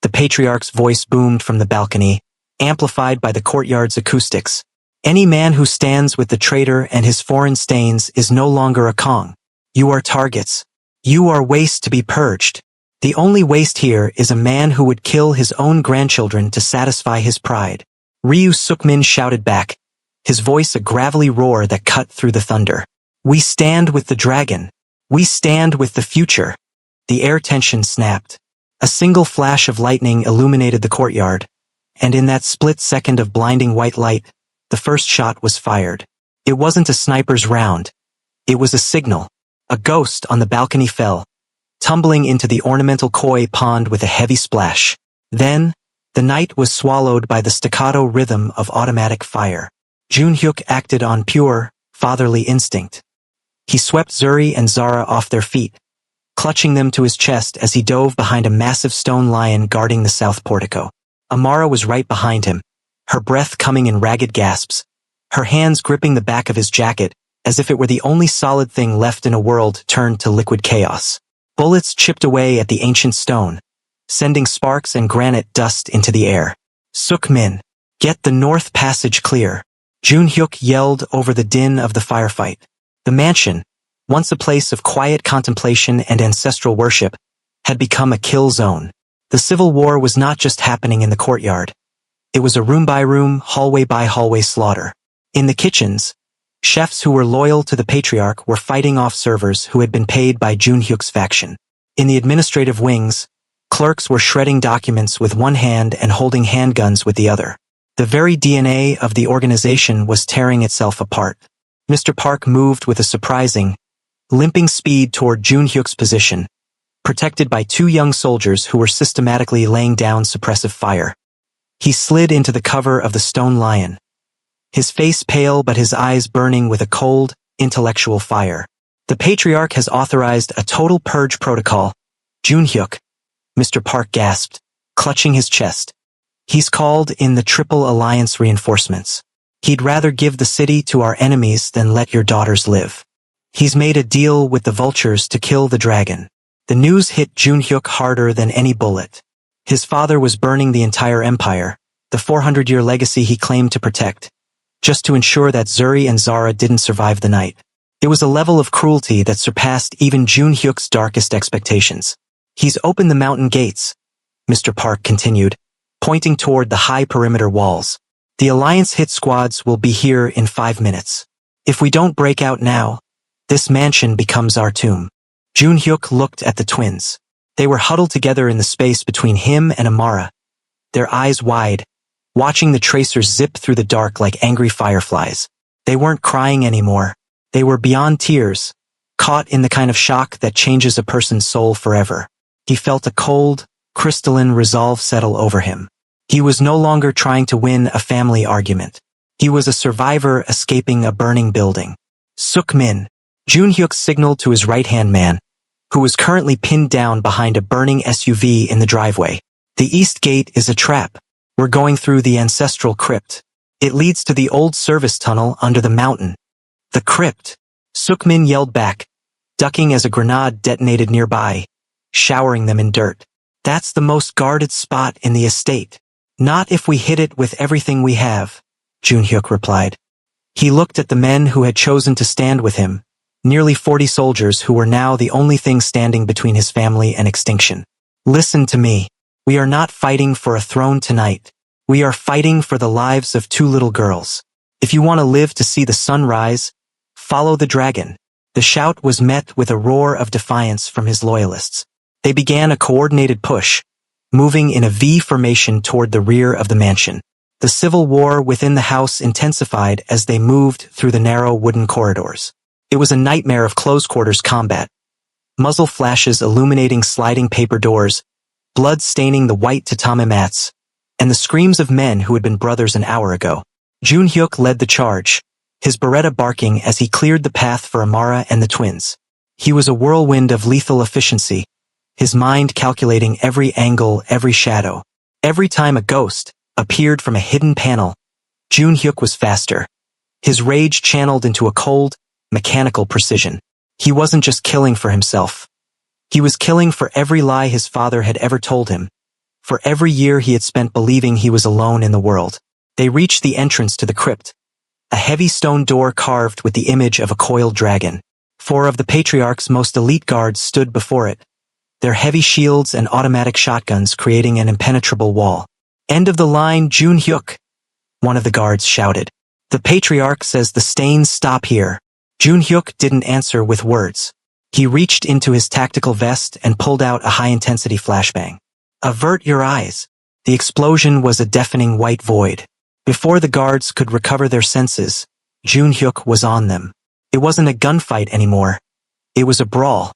The patriarch's voice boomed from the balcony, amplified by the courtyard's acoustics. Any man who stands with the traitor and his foreign stains is no longer a Kang. You are targets. You are waste to be purged. The only waste here is a man who would kill his own grandchildren to satisfy his pride. Ryu Suk-min shouted back, his voice a gravelly roar that cut through the thunder. We stand with the dragon. We stand with the future. The air tension snapped. A single flash of lightning illuminated the courtyard, and in that split second of blinding white light, the first shot was fired. It wasn't a sniper's round. It was a signal. A ghost on the balcony fell, tumbling into the ornamental koi pond with a heavy splash. Then, the night was swallowed by the staccato rhythm of automatic fire. Junhyuk acted on pure, fatherly instinct. He swept Zuri and Zara off their feet, clutching them to his chest as he dove behind a massive stone lion guarding the south portico. Amara was right behind him, her breath coming in ragged gasps, her hands gripping the back of his jacket as if it were the only solid thing left in a world turned to liquid chaos. Bullets chipped away at the ancient stone, sending sparks and granite dust into the air. Suk-min, get the north passage clear. Junhyuk yelled over the din of the firefight. The mansion, once a place of quiet contemplation and ancestral worship, had become a kill zone. The civil war was not just happening in the courtyard. It was a room-by-room, hallway-by-hallway slaughter. In the kitchens, chefs who were loyal to the patriarch were fighting off servers who had been paid by Junhyuk's faction. In the administrative wings, clerks were shredding documents with one hand and holding handguns with the other. The very DNA of the organization was tearing itself apart. Mr. Park moved with a surprising, limping speed toward Junhyuk's position, protected by two young soldiers who were systematically laying down suppressive fire. He slid into the cover of the stone lion, his face pale but his eyes burning with a cold, intellectual fire. The patriarch has authorized a total purge protocol. Junhyuk, Mr. Park gasped, clutching his chest. He's called in the Triple Alliance reinforcements. He'd rather give the city to our enemies than let your daughters live. He's made a deal with the vultures to kill the dragon. The news hit Junhyuk harder than any bullet. His father was burning the entire empire, the 400-year legacy he claimed to protect, just to ensure that Zuri and Zara didn't survive the night. It was a level of cruelty that surpassed even Junhyuk's darkest expectations. He's opened the mountain gates, Mr. Park continued, pointing toward the high perimeter walls. The Alliance hit squads will be here in 5 minutes. If we don't break out now, this mansion becomes our tomb. Junhyuk looked at the twins. They were huddled together in the space between him and Amara, their eyes wide, watching the tracers zip through the dark like angry fireflies. They weren't crying anymore. They were beyond tears, caught in the kind of shock that changes a person's soul forever. He felt a cold, crystalline resolve settle over him. He was no longer trying to win a family argument. He was a survivor escaping a burning building. Suk-min. Junhyuk signaled to his right-hand man, who was currently pinned down behind a burning SUV in the driveway. The east gate is a trap. We're going through the ancestral crypt. It leads to the old service tunnel under the mountain. The crypt. Suk-min yelled back, ducking as a grenade detonated nearby, showering them in dirt. That's the most guarded spot in the estate. Not if we hit it with everything we have, Junhyuk replied. He looked at the men who had chosen to stand with him, nearly 40 soldiers who were now the only thing standing between his family and extinction. Listen to me. We are not fighting for a throne tonight. We are fighting for the lives of 2 little girls. If you want to live to see the sun rise, follow the dragon. The shout was met with a roar of defiance from his loyalists. They began a coordinated push, moving in a V formation toward the rear of the mansion. The civil war within the house intensified as they moved through the narrow wooden corridors. It was a nightmare of close-quarters combat. Muzzle flashes illuminating sliding paper doors, blood staining the white tatami mats, and the screams of men who had been brothers an hour ago. Junhyuk led the charge, his Beretta barking as he cleared the path for Amara and the twins. He was a whirlwind of lethal efficiency, his mind calculating every angle, every shadow. Every time a ghost appeared from a hidden panel, Junhyuk was faster, his rage channeled into a cold, mechanical precision. He wasn't just killing for himself. He was killing for every lie his father had ever told him, for every year he had spent believing he was alone in the world. They reached the entrance to the crypt, a heavy stone door carved with the image of a coiled dragon. 4 of the Patriarch's most elite guards stood before it, their heavy shields and automatic shotguns creating an impenetrable wall. End of the line, Junhyuk, one of the guards shouted. The Patriarch says the stains stop here. Junhyuk didn't answer with words. He reached into his tactical vest and pulled out a high-intensity flashbang. Avert your eyes. The explosion was a deafening white void. Before the guards could recover their senses, Junhyuk was on them. It wasn't a gunfight anymore. It was a brawl.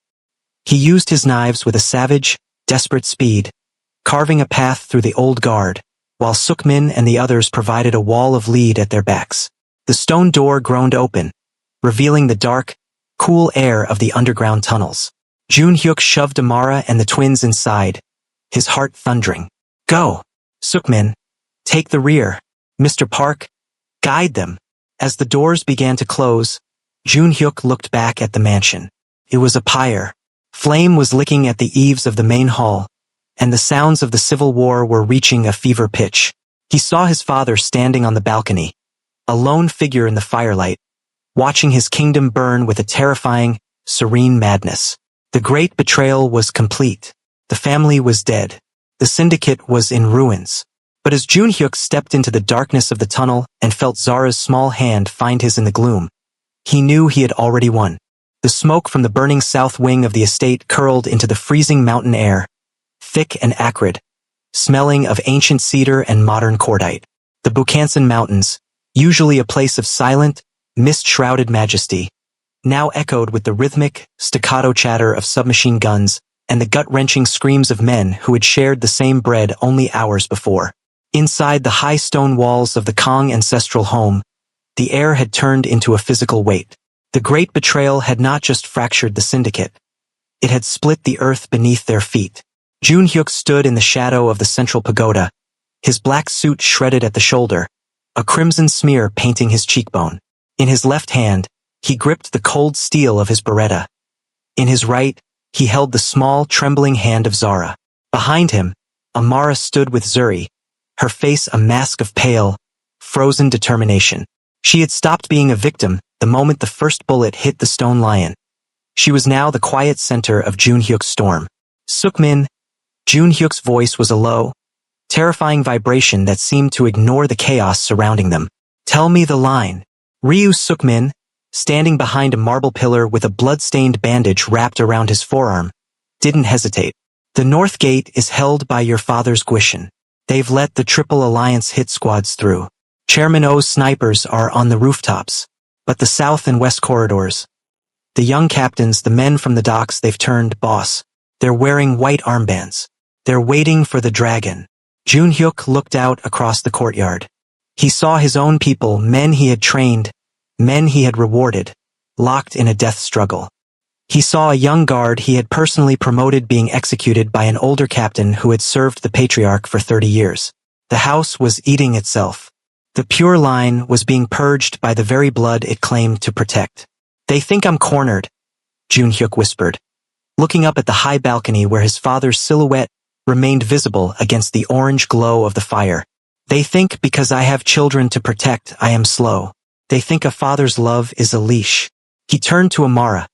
He used his knives with a savage, desperate speed, carving a path through the old guard, while Suk-min and the others provided a wall of lead at their backs. The stone door groaned open, revealing the dark, cool air of the underground tunnels. Junhyuk shoved Amara and the twins inside, his heart thundering. Go! Suk-min, take the rear. Mr. Park, guide them. As the doors began to close, Junhyuk looked back at the mansion. It was a pyre. Flame was licking at the eaves of the main hall, and the sounds of the civil war were reaching a fever pitch. He saw his father standing on the balcony, a lone figure in the firelight, watching his kingdom burn with a terrifying, serene madness. The great betrayal was complete. The family was dead. The syndicate was in ruins. But as Junhyuk stepped into the darkness of the tunnel and felt Zara's small hand find his in the gloom, he knew he had already won. The smoke from the burning south wing of the estate curled into the freezing mountain air, thick and acrid, smelling of ancient cedar and modern cordite. The Bukhansan Mountains, usually a place of silent, mist-shrouded majesty, now echoed with the rhythmic, staccato chatter of submachine guns and the gut-wrenching screams of men who had shared the same bread only hours before. Inside the high stone walls of the Kong ancestral home, the air had turned into a physical weight. The great betrayal had not just fractured the syndicate. It had split the earth beneath their feet. Junhyuk stood in the shadow of the central pagoda, his black suit shredded at the shoulder, a crimson smear painting his cheekbone. In his left hand, he gripped the cold steel of his Beretta. In his right, He held the small, trembling hand of Zara. Behind him, Amara stood with Zuri, her face a mask of pale, frozen determination. She had stopped being a victim the moment the first bullet hit the stone lion. She was now the quiet center of Junhyuk's storm. Sukmin. Junhyuk's voice was a low, terrifying vibration that seemed to ignore the chaos surrounding them. Tell me the line. Ryu Sukmin, standing behind a marble pillar with a blood-stained bandage wrapped around his forearm, didn't hesitate. The North Gate is held by your father's Guishan. They've let the Triple Alliance hit squads through. Chairman O's snipers are on the rooftops, but the south and west corridors. The young captains, the men from the docks, they've turned boss. They're wearing white armbands. They're waiting for the dragon. Junhyuk looked out across the courtyard. He saw his own people, men he had trained, men he had rewarded, locked in a death struggle. He saw a young guard he had personally promoted being executed by an older captain who had served the patriarch for 30 years. The house was eating itself. The pure line was being purged by the very blood it claimed to protect. They think I'm cornered, Junhyuk whispered, looking up at the high balcony where his father's silhouette remained visible against the orange glow of the fire. They think because I have children to protect, I am slow. They think a father's love is a leash. He turned to Amara,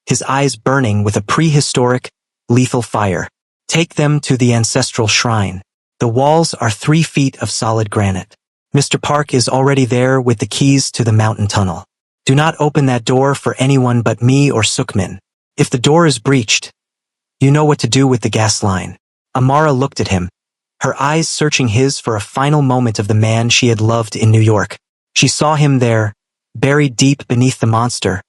his eyes burning with a prehistoric, lethal fire. Take them to the ancestral shrine. The walls are 3 feet of solid granite. Mr. Park is already there with the keys to the mountain tunnel. Do not open that door for anyone but me or Sukmin. If the door is breached, you know what to do with the gas line. Amara looked at him, her eyes searching his for a final moment of the man she had loved in New York. She saw him there, buried deep beneath the monster,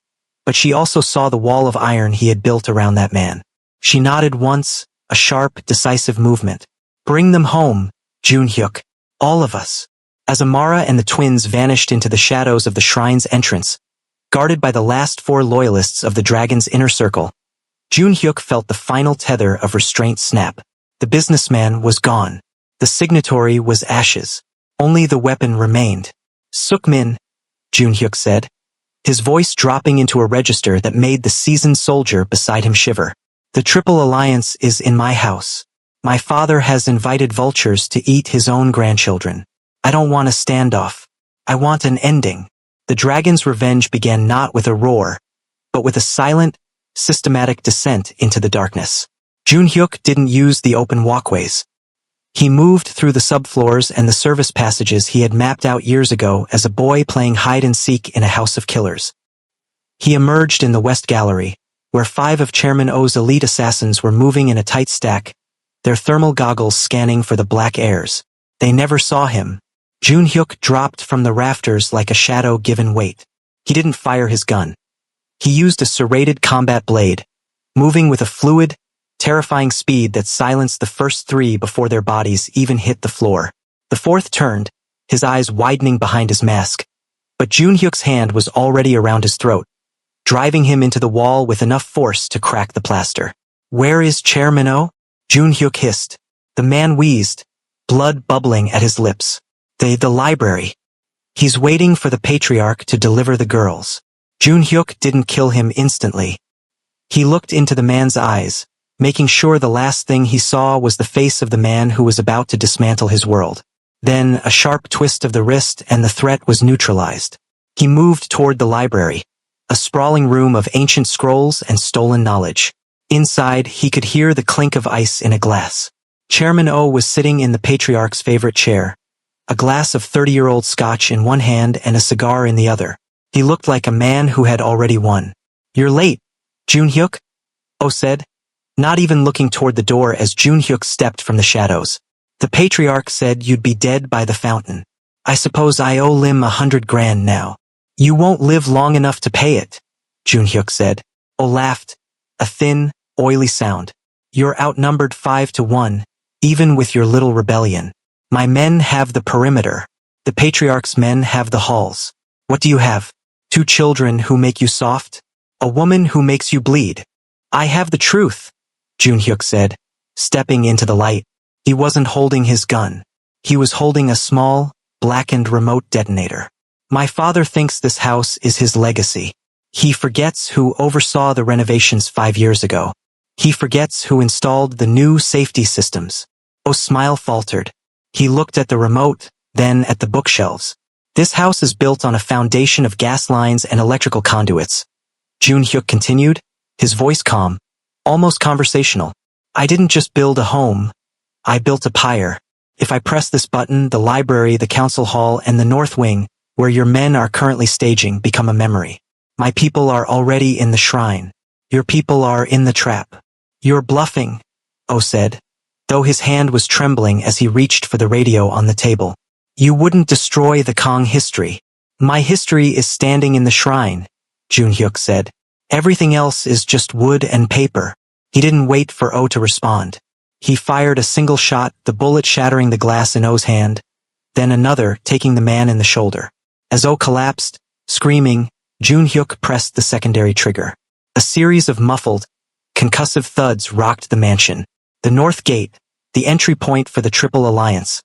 but she also saw the wall of iron he had built around that man. She nodded once, a sharp, decisive movement. Bring them home, Junhyuk. All of us. As Amara and the twins vanished into the shadows of the shrine's entrance, guarded by the last 4 loyalists of the dragon's inner circle, Junhyuk felt the final tether of restraint snap. The businessman was gone. The signatory was ashes. Only the weapon remained. Sukmin, Junhyuk said, his voice dropping into a register that made the seasoned soldier beside him shiver. The Triple Alliance is in my house. My father has invited vultures to eat his own grandchildren. I don't want a standoff. I want an ending. The dragon's revenge began not with a roar, but with a silent, systematic descent into the darkness. Junhyuk didn't use the open walkways. He moved through the subfloors and the service passages he had mapped out years ago as a boy playing hide-and-seek in a house of killers. He emerged in the West Gallery, where 5 of Chairman O's elite assassins were moving in a tight stack, their thermal goggles scanning for the black airs. They never saw him. Junhyuk dropped from the rafters like a shadow given weight. He didn't fire his gun. He used a serrated combat blade, moving with a fluid, terrifying speed that silenced the first 3 before their bodies even hit the floor. The 4th turned, his eyes widening behind his mask, but Junhyuk's hand was already around his throat, driving him into the wall with enough force to crack the plaster. Where is Chairman O? Junhyuk hissed. The man wheezed, blood bubbling at his lips. The library. He's waiting for the patriarch to deliver the girls. Junhyuk didn't kill him instantly. He looked into the man's eyes, making sure the last thing he saw was the face of the man who was about to dismantle his world. Then a sharp twist of the wrist and the threat was neutralized. He moved toward the library, a sprawling room of ancient scrolls and stolen knowledge. Inside, he could hear the clink of ice in a glass. Chairman O was sitting in the patriarch's favorite chair, a glass of 30-year-old scotch in one hand and a cigar in the other. He looked like a man who had already won. You're late, Junhyuk, O said, not even looking toward the door as Junhyuk stepped from the shadows. The patriarch said you'd be dead by the fountain. I suppose I owe Lim 100 grand now. You won't live long enough to pay it, Junhyuk said. O laughed, a thin, oily sound. You're outnumbered 5-1, even with your little rebellion. My men have the perimeter. The patriarch's men have the halls. What do you have? 2 children who make you soft? A woman who makes you bleed? I have the truth, Junhyuk said, stepping into the light. He wasn't holding his gun. He was holding a small, blackened remote detonator. My father thinks this house is his legacy. He forgets who oversaw the renovations 5 years ago. He forgets who installed the new safety systems. O's smile faltered. He looked at the remote, then at the bookshelves. This house is built on a foundation of gas lines and electrical conduits. Jun Hyuk continued, his voice calm, almost conversational. I didn't just build a home. I built a pyre. If I press this button, the library, the council hall, and the north wing, where your men are currently staging, become a memory. My people are already in the shrine. Your people are in the trap. You're bluffing, O said, though his hand was trembling as he reached for the radio on the table. You wouldn't destroy the Kong history. My history is standing in the shrine, Jun Hyuk said. Everything else is just wood and paper. He didn't wait for O to respond. He fired a single shot, the bullet shattering the glass in O's hand, then another, taking the man in the shoulder. As O collapsed, screaming, Jun Hyuk pressed the secondary trigger. A series of muffled, concussive thuds rocked the mansion. The north gate, the entry point for the Triple Alliance,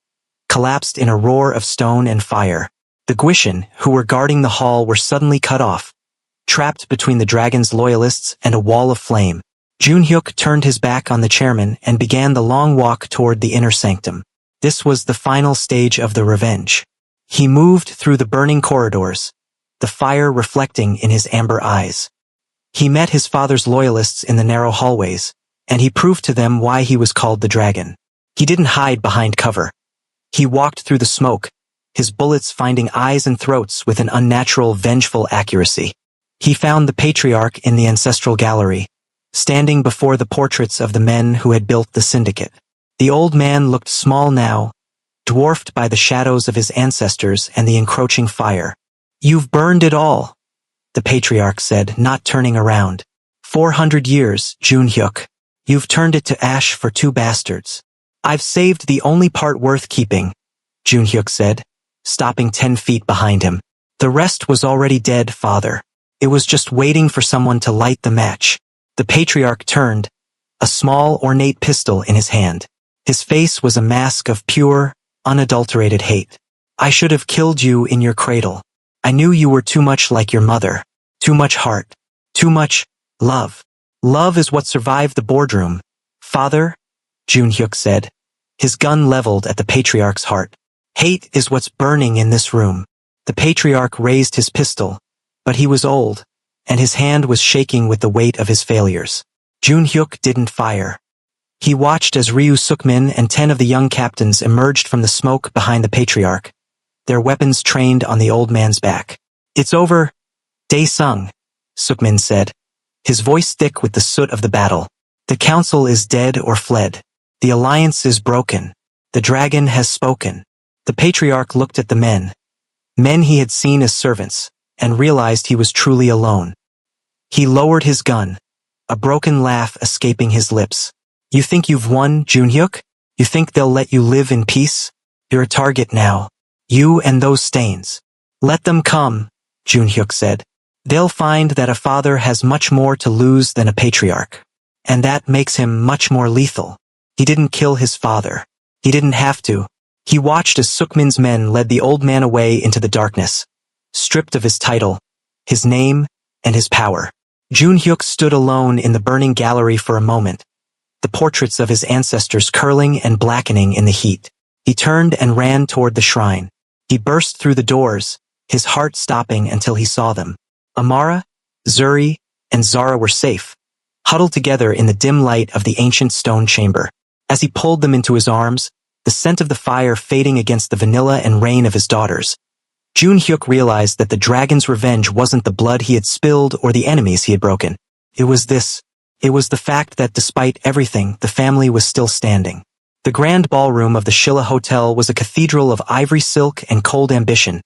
collapsed in a roar of stone and fire. The Guishan, who were guarding the hall, were suddenly cut off, trapped between the dragon's loyalists and a wall of flame. Jun Hyuk turned his back on the chairman and began the long walk toward the inner sanctum. This was the final stage of the revenge. He moved through the burning corridors, the fire reflecting in his amber eyes. He met his father's loyalists in the narrow hallways, and he proved to them why he was called the dragon. He didn't hide behind cover. He walked through the smoke, his bullets finding eyes and throats with an unnatural, vengeful accuracy. He found the patriarch in the ancestral gallery, standing before the portraits of the men who had built the syndicate. The old man looked small now, dwarfed by the shadows of his ancestors and the encroaching fire. You've burned it all, the patriarch said, not turning around. 400 years, Jun Hyuk. You've turned it to ash for two bastards. I've saved the only part worth keeping, Jun Hyuk said, stopping 10 feet behind him. The rest was already dead, father. It was just waiting for someone to light the match. The patriarch turned, a small, ornate pistol in his hand. His face was a mask of pure, unadulterated hate. I should have killed you in your cradle. I knew you were too much like your mother. Too much heart. Too much love. Love is what survived the boardroom. Father, Jun Hyuk said, his gun leveled at the patriarch's heart. Hate is what's burning in this room. The patriarch raised his pistol, but he was old, and his hand was shaking with the weight of his failures. Jun Hyuk didn't fire. He watched as Ryu Sukmin and 10 of the young captains emerged from the smoke behind the patriarch, their weapons trained on the old man's back. It's over, Dae-sung, Sukmin said, his voice thick with the soot of the battle. The council is dead or fled. The alliance is broken. The dragon has spoken. The patriarch looked at the men he had seen as servants, and realized he was truly alone. He lowered his gun, a broken laugh escaping his lips. You think you've won, Jun Hyuk? You think they'll let you live in peace? You're a target now. You and those stains. Let them come, Jun Hyuk said. They'll find that a father has much more to lose than a patriarch. And that makes him much more lethal. He didn't kill his father. He didn't have to. He watched as Sukmin's men led the old man away into the darkness, stripped of his title, his name, and his power. Jun Hyuk stood alone in the burning gallery for a moment, the portraits of his ancestors curling and blackening in the heat. He turned and ran toward the shrine. He burst through the doors, his heart stopping until he saw them. Amara, Zuri, and Zara were safe, huddled together in the dim light of the ancient stone chamber. As he pulled them into his arms, the scent of the fire fading against the vanilla and rain of his daughters, Jun Hyuk realized that the dragon's revenge wasn't the blood he had spilled or the enemies he had broken. It was the fact that despite everything, the family was still standing. The grand ballroom of the Shilla Hotel was a cathedral of ivory silk and cold ambition,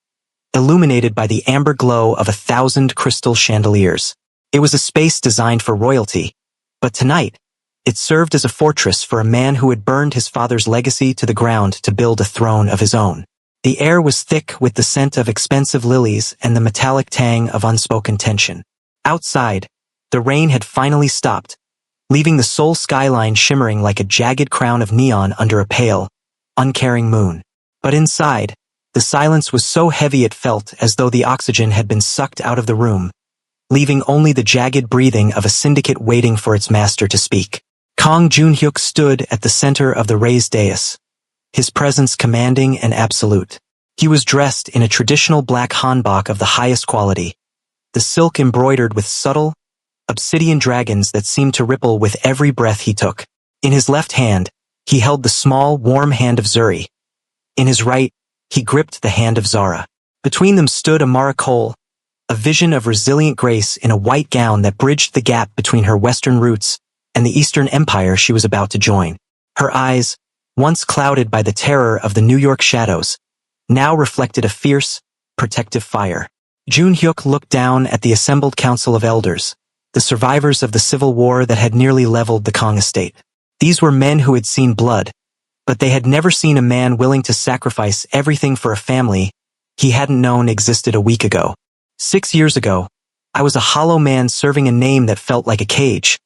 illuminated by the amber glow of 1,000 crystal chandeliers. It was a space designed for royalty, but tonight, it served as a fortress for a man who had burned his father's legacy to the ground to build a throne of his own. The air was thick with the scent of expensive lilies and the metallic tang of unspoken tension. Outside, the rain had finally stopped, leaving the Seoul skyline shimmering like a jagged crown of neon under a pale, uncaring moon. But inside, the silence was so heavy it felt as though the oxygen had been sucked out of the room, leaving only the jagged breathing of a syndicate waiting for its master to speak. Kang Junhyuk stood at the center of the raised dais, his presence commanding and absolute. He was dressed in a traditional black hanbok of the highest quality, the silk embroidered with subtle, obsidian dragons that seemed to ripple with every breath he took. In his left hand, he held the small, warm hand of Zuri. In his right, he gripped the hand of Zara. Between them stood Amara Cole, a vision of resilient grace in a white gown that bridged the gap between her Western roots and the Eastern Empire she was about to join. Her eyes, once clouded by the terror of the New York shadows, now reflected a fierce, protective fire. Junhyuk looked down at the assembled council of elders, the survivors of the civil war that had nearly leveled the Kang estate. These were men who had seen blood, but they had never seen a man willing to sacrifice everything for a family he hadn't known existed a week ago. 6 years ago, I was a hollow man serving a name that felt like a cage.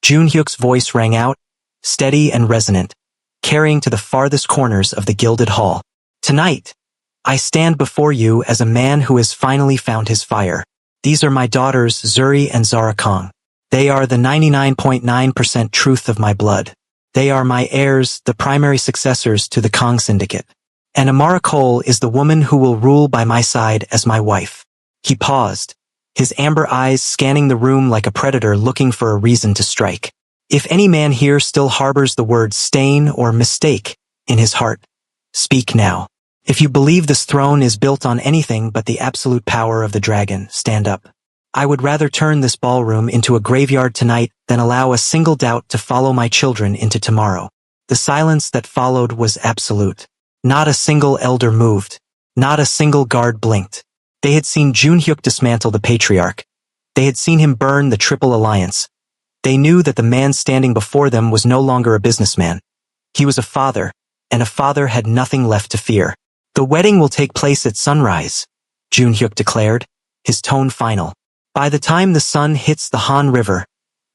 Junhyuk's voice rang out, steady and resonant, carrying to the farthest corners of the gilded hall. Tonight, I stand before you as a man who has finally found his fire. These are my daughters Zuri and Zara Kang. They are the 99.9% truth of my blood. They are my heirs, the primary successors to the Kang Syndicate. And Amara Cole is the woman who will rule by my side as my wife. He paused, his amber eyes scanning the room like a predator looking for a reason to strike. If any man here still harbors the words stain or mistake in his heart, speak now. If you believe this throne is built on anything but the absolute power of the dragon, stand up. I would rather turn this ballroom into a graveyard tonight than allow a single doubt to follow my children into tomorrow. The silence that followed was absolute. Not a single elder moved. Not a single guard blinked. They had seen Junhyuk dismantle the patriarch. They had seen him burn the Triple Alliance. They knew that the man standing before them was no longer a businessman. He was a father, and a father had nothing left to fear. The wedding will take place at sunrise, Junhyuk declared, his tone final. By the time the sun hits the Han River,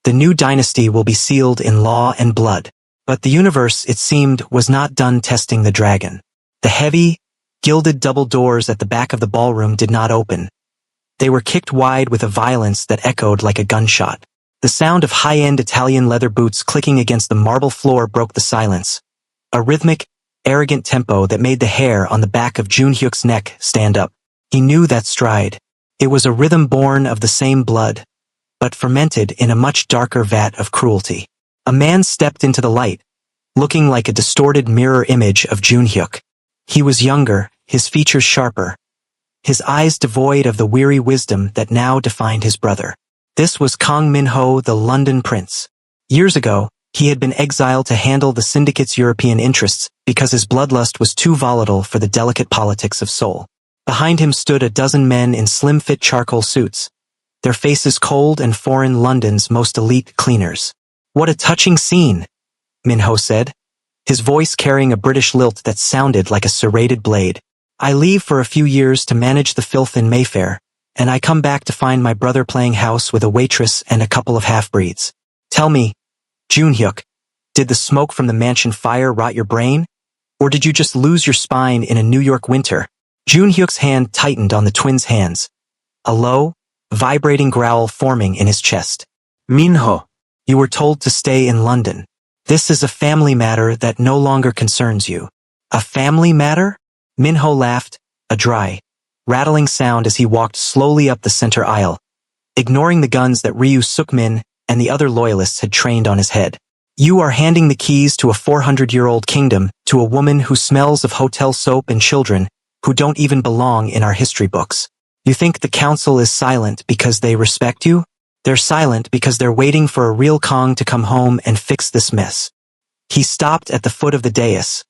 the new dynasty will be sealed in law and blood. But the universe, it seemed, was not done testing the dragon. The heavy, gilded double doors at the back of the ballroom did not open. They were kicked wide with a violence that echoed like a gunshot. The sound of high-end Italian leather boots clicking against the marble floor broke the silence. A rhythmic, arrogant tempo that made the hair on the back of Junhyuk's neck stand up. He knew that stride. It was a rhythm born of the same blood, but fermented in a much darker vat of cruelty. A man stepped into the light, looking like a distorted mirror image of Junhyuk. He was younger, his features sharper, his eyes devoid of the weary wisdom that now defined his brother. This was Kang Min-ho, the London prince. Years ago, he had been exiled to handle the syndicate's European interests because his bloodlust was too volatile for the delicate politics of Seoul. Behind him stood a dozen men in slim-fit charcoal suits, their faces cold and foreign London's most elite cleaners. What a touching scene, Min-ho said, his voice carrying a British lilt that sounded like a serrated blade. I leave for a few years to manage the filth in Mayfair, and I come back to find my brother playing house with a waitress and a couple of half-breeds. Tell me, Junhyuk, did the smoke from the mansion fire rot your brain? Or did you just lose your spine in a New York winter? Junhyuk's hand tightened on the twins' hands, a low, vibrating growl forming in his chest. Min-ho, you were told to stay in London. This is a family matter that no longer concerns you. A family matter? Min-ho laughed, a dry, rattling sound as he walked slowly up the center aisle, ignoring the guns that Ryu Suk-min and the other loyalists had trained on his head. You are handing the keys to a 400-year-old kingdom to a woman who smells of hotel soap and children who don't even belong in our history books. You think the council is silent because they respect you? They're silent because they're waiting for a real Kang to come home and fix this mess. He stopped at the foot of the dais,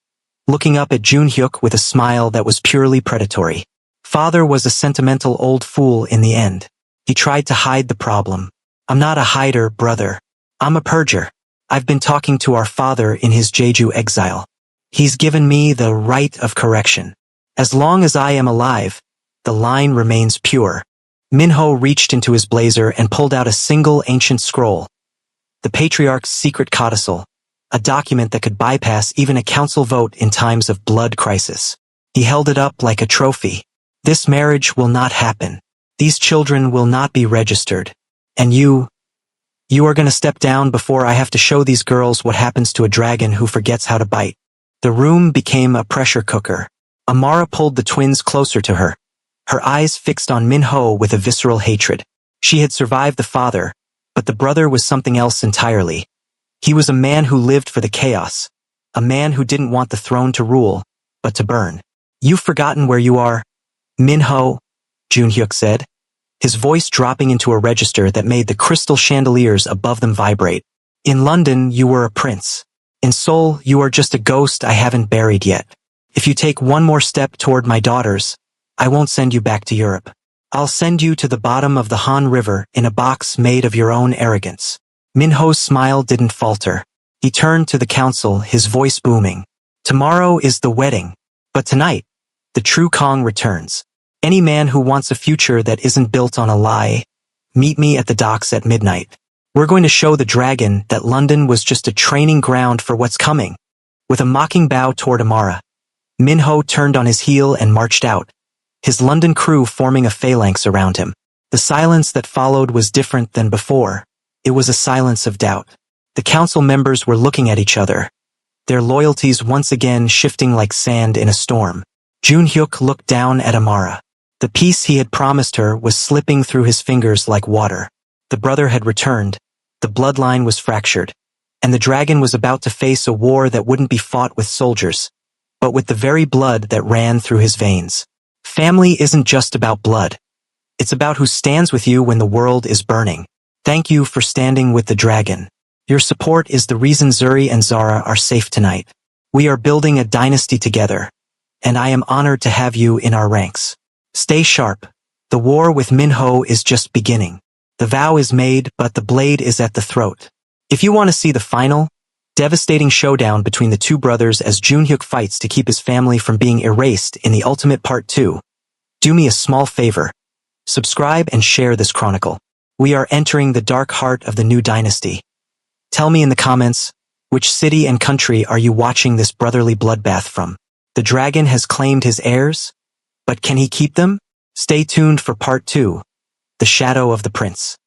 looking up at Junhyuk with a smile that was purely predatory. Father was a sentimental old fool in the end. He tried to hide the problem. I'm not a hider, brother. I'm a purger. I've been talking to our father in his Jeju exile. He's given me the right of correction. As long as I am alive, the line remains pure. Min-ho reached into his blazer and pulled out a single ancient scroll. The Patriarch's secret codicil, a document that could bypass even a council vote in times of blood crisis. He held it up like a trophy. This marriage will not happen. These children will not be registered. And you are gonna step down before I have to show these girls what happens to a dragon who forgets how to bite. The room became a pressure cooker. Amara pulled the twins closer to her, her eyes fixed on Minho with a visceral hatred. She had survived the father, but the brother was something else entirely. He was a man who lived for the chaos, a man who didn't want the throne to rule, but to burn. You've forgotten where you are, Minho, Junhyuk said, his voice dropping into a register that made the crystal chandeliers above them vibrate. In London, you were a prince. In Seoul, you are just a ghost I haven't buried yet. If you take one more step toward my daughters, I won't send you back to Europe. I'll send you to the bottom of the Han River in a box made of your own arrogance. Minho's smile didn't falter. He turned to the council, his voice booming. Tomorrow is the wedding, but tonight, the true Kong returns. Any man who wants a future that isn't built on a lie, meet me at the docks at midnight. We're going to show the dragon that London was just a training ground for what's coming. With a mocking bow toward Amara, Minho turned on his heel and marched out, his London crew forming a phalanx around him. The silence that followed was different than before. It was a silence of doubt. The council members were looking at each other, their loyalties once again shifting like sand in a storm. Junhyuk looked down at Amara. The peace he had promised her was slipping through his fingers like water. The brother had returned, the bloodline was fractured, and the dragon was about to face a war that wouldn't be fought with soldiers, but with the very blood that ran through his veins. Family isn't just about blood. It's about who stands with you when the world is burning. Thank you for standing with the dragon. Your support is the reason Zuri and Zara are safe tonight. We are building a dynasty together, and I am honored to have you in our ranks. Stay sharp. The war with Minho is just beginning. The vow is made, but the blade is at the throat. If you want to see the final, devastating showdown between the two brothers as Junhyuk fights to keep his family from being erased in the ultimate part 2, do me a small favor. Subscribe and share this chronicle. We are entering the dark heart of the new dynasty. Tell me in the comments, which city and country are you watching this brotherly bloodbath from? The dragon has claimed his heirs, but can he keep them? Stay tuned for part 2, The Shadow of the Prince.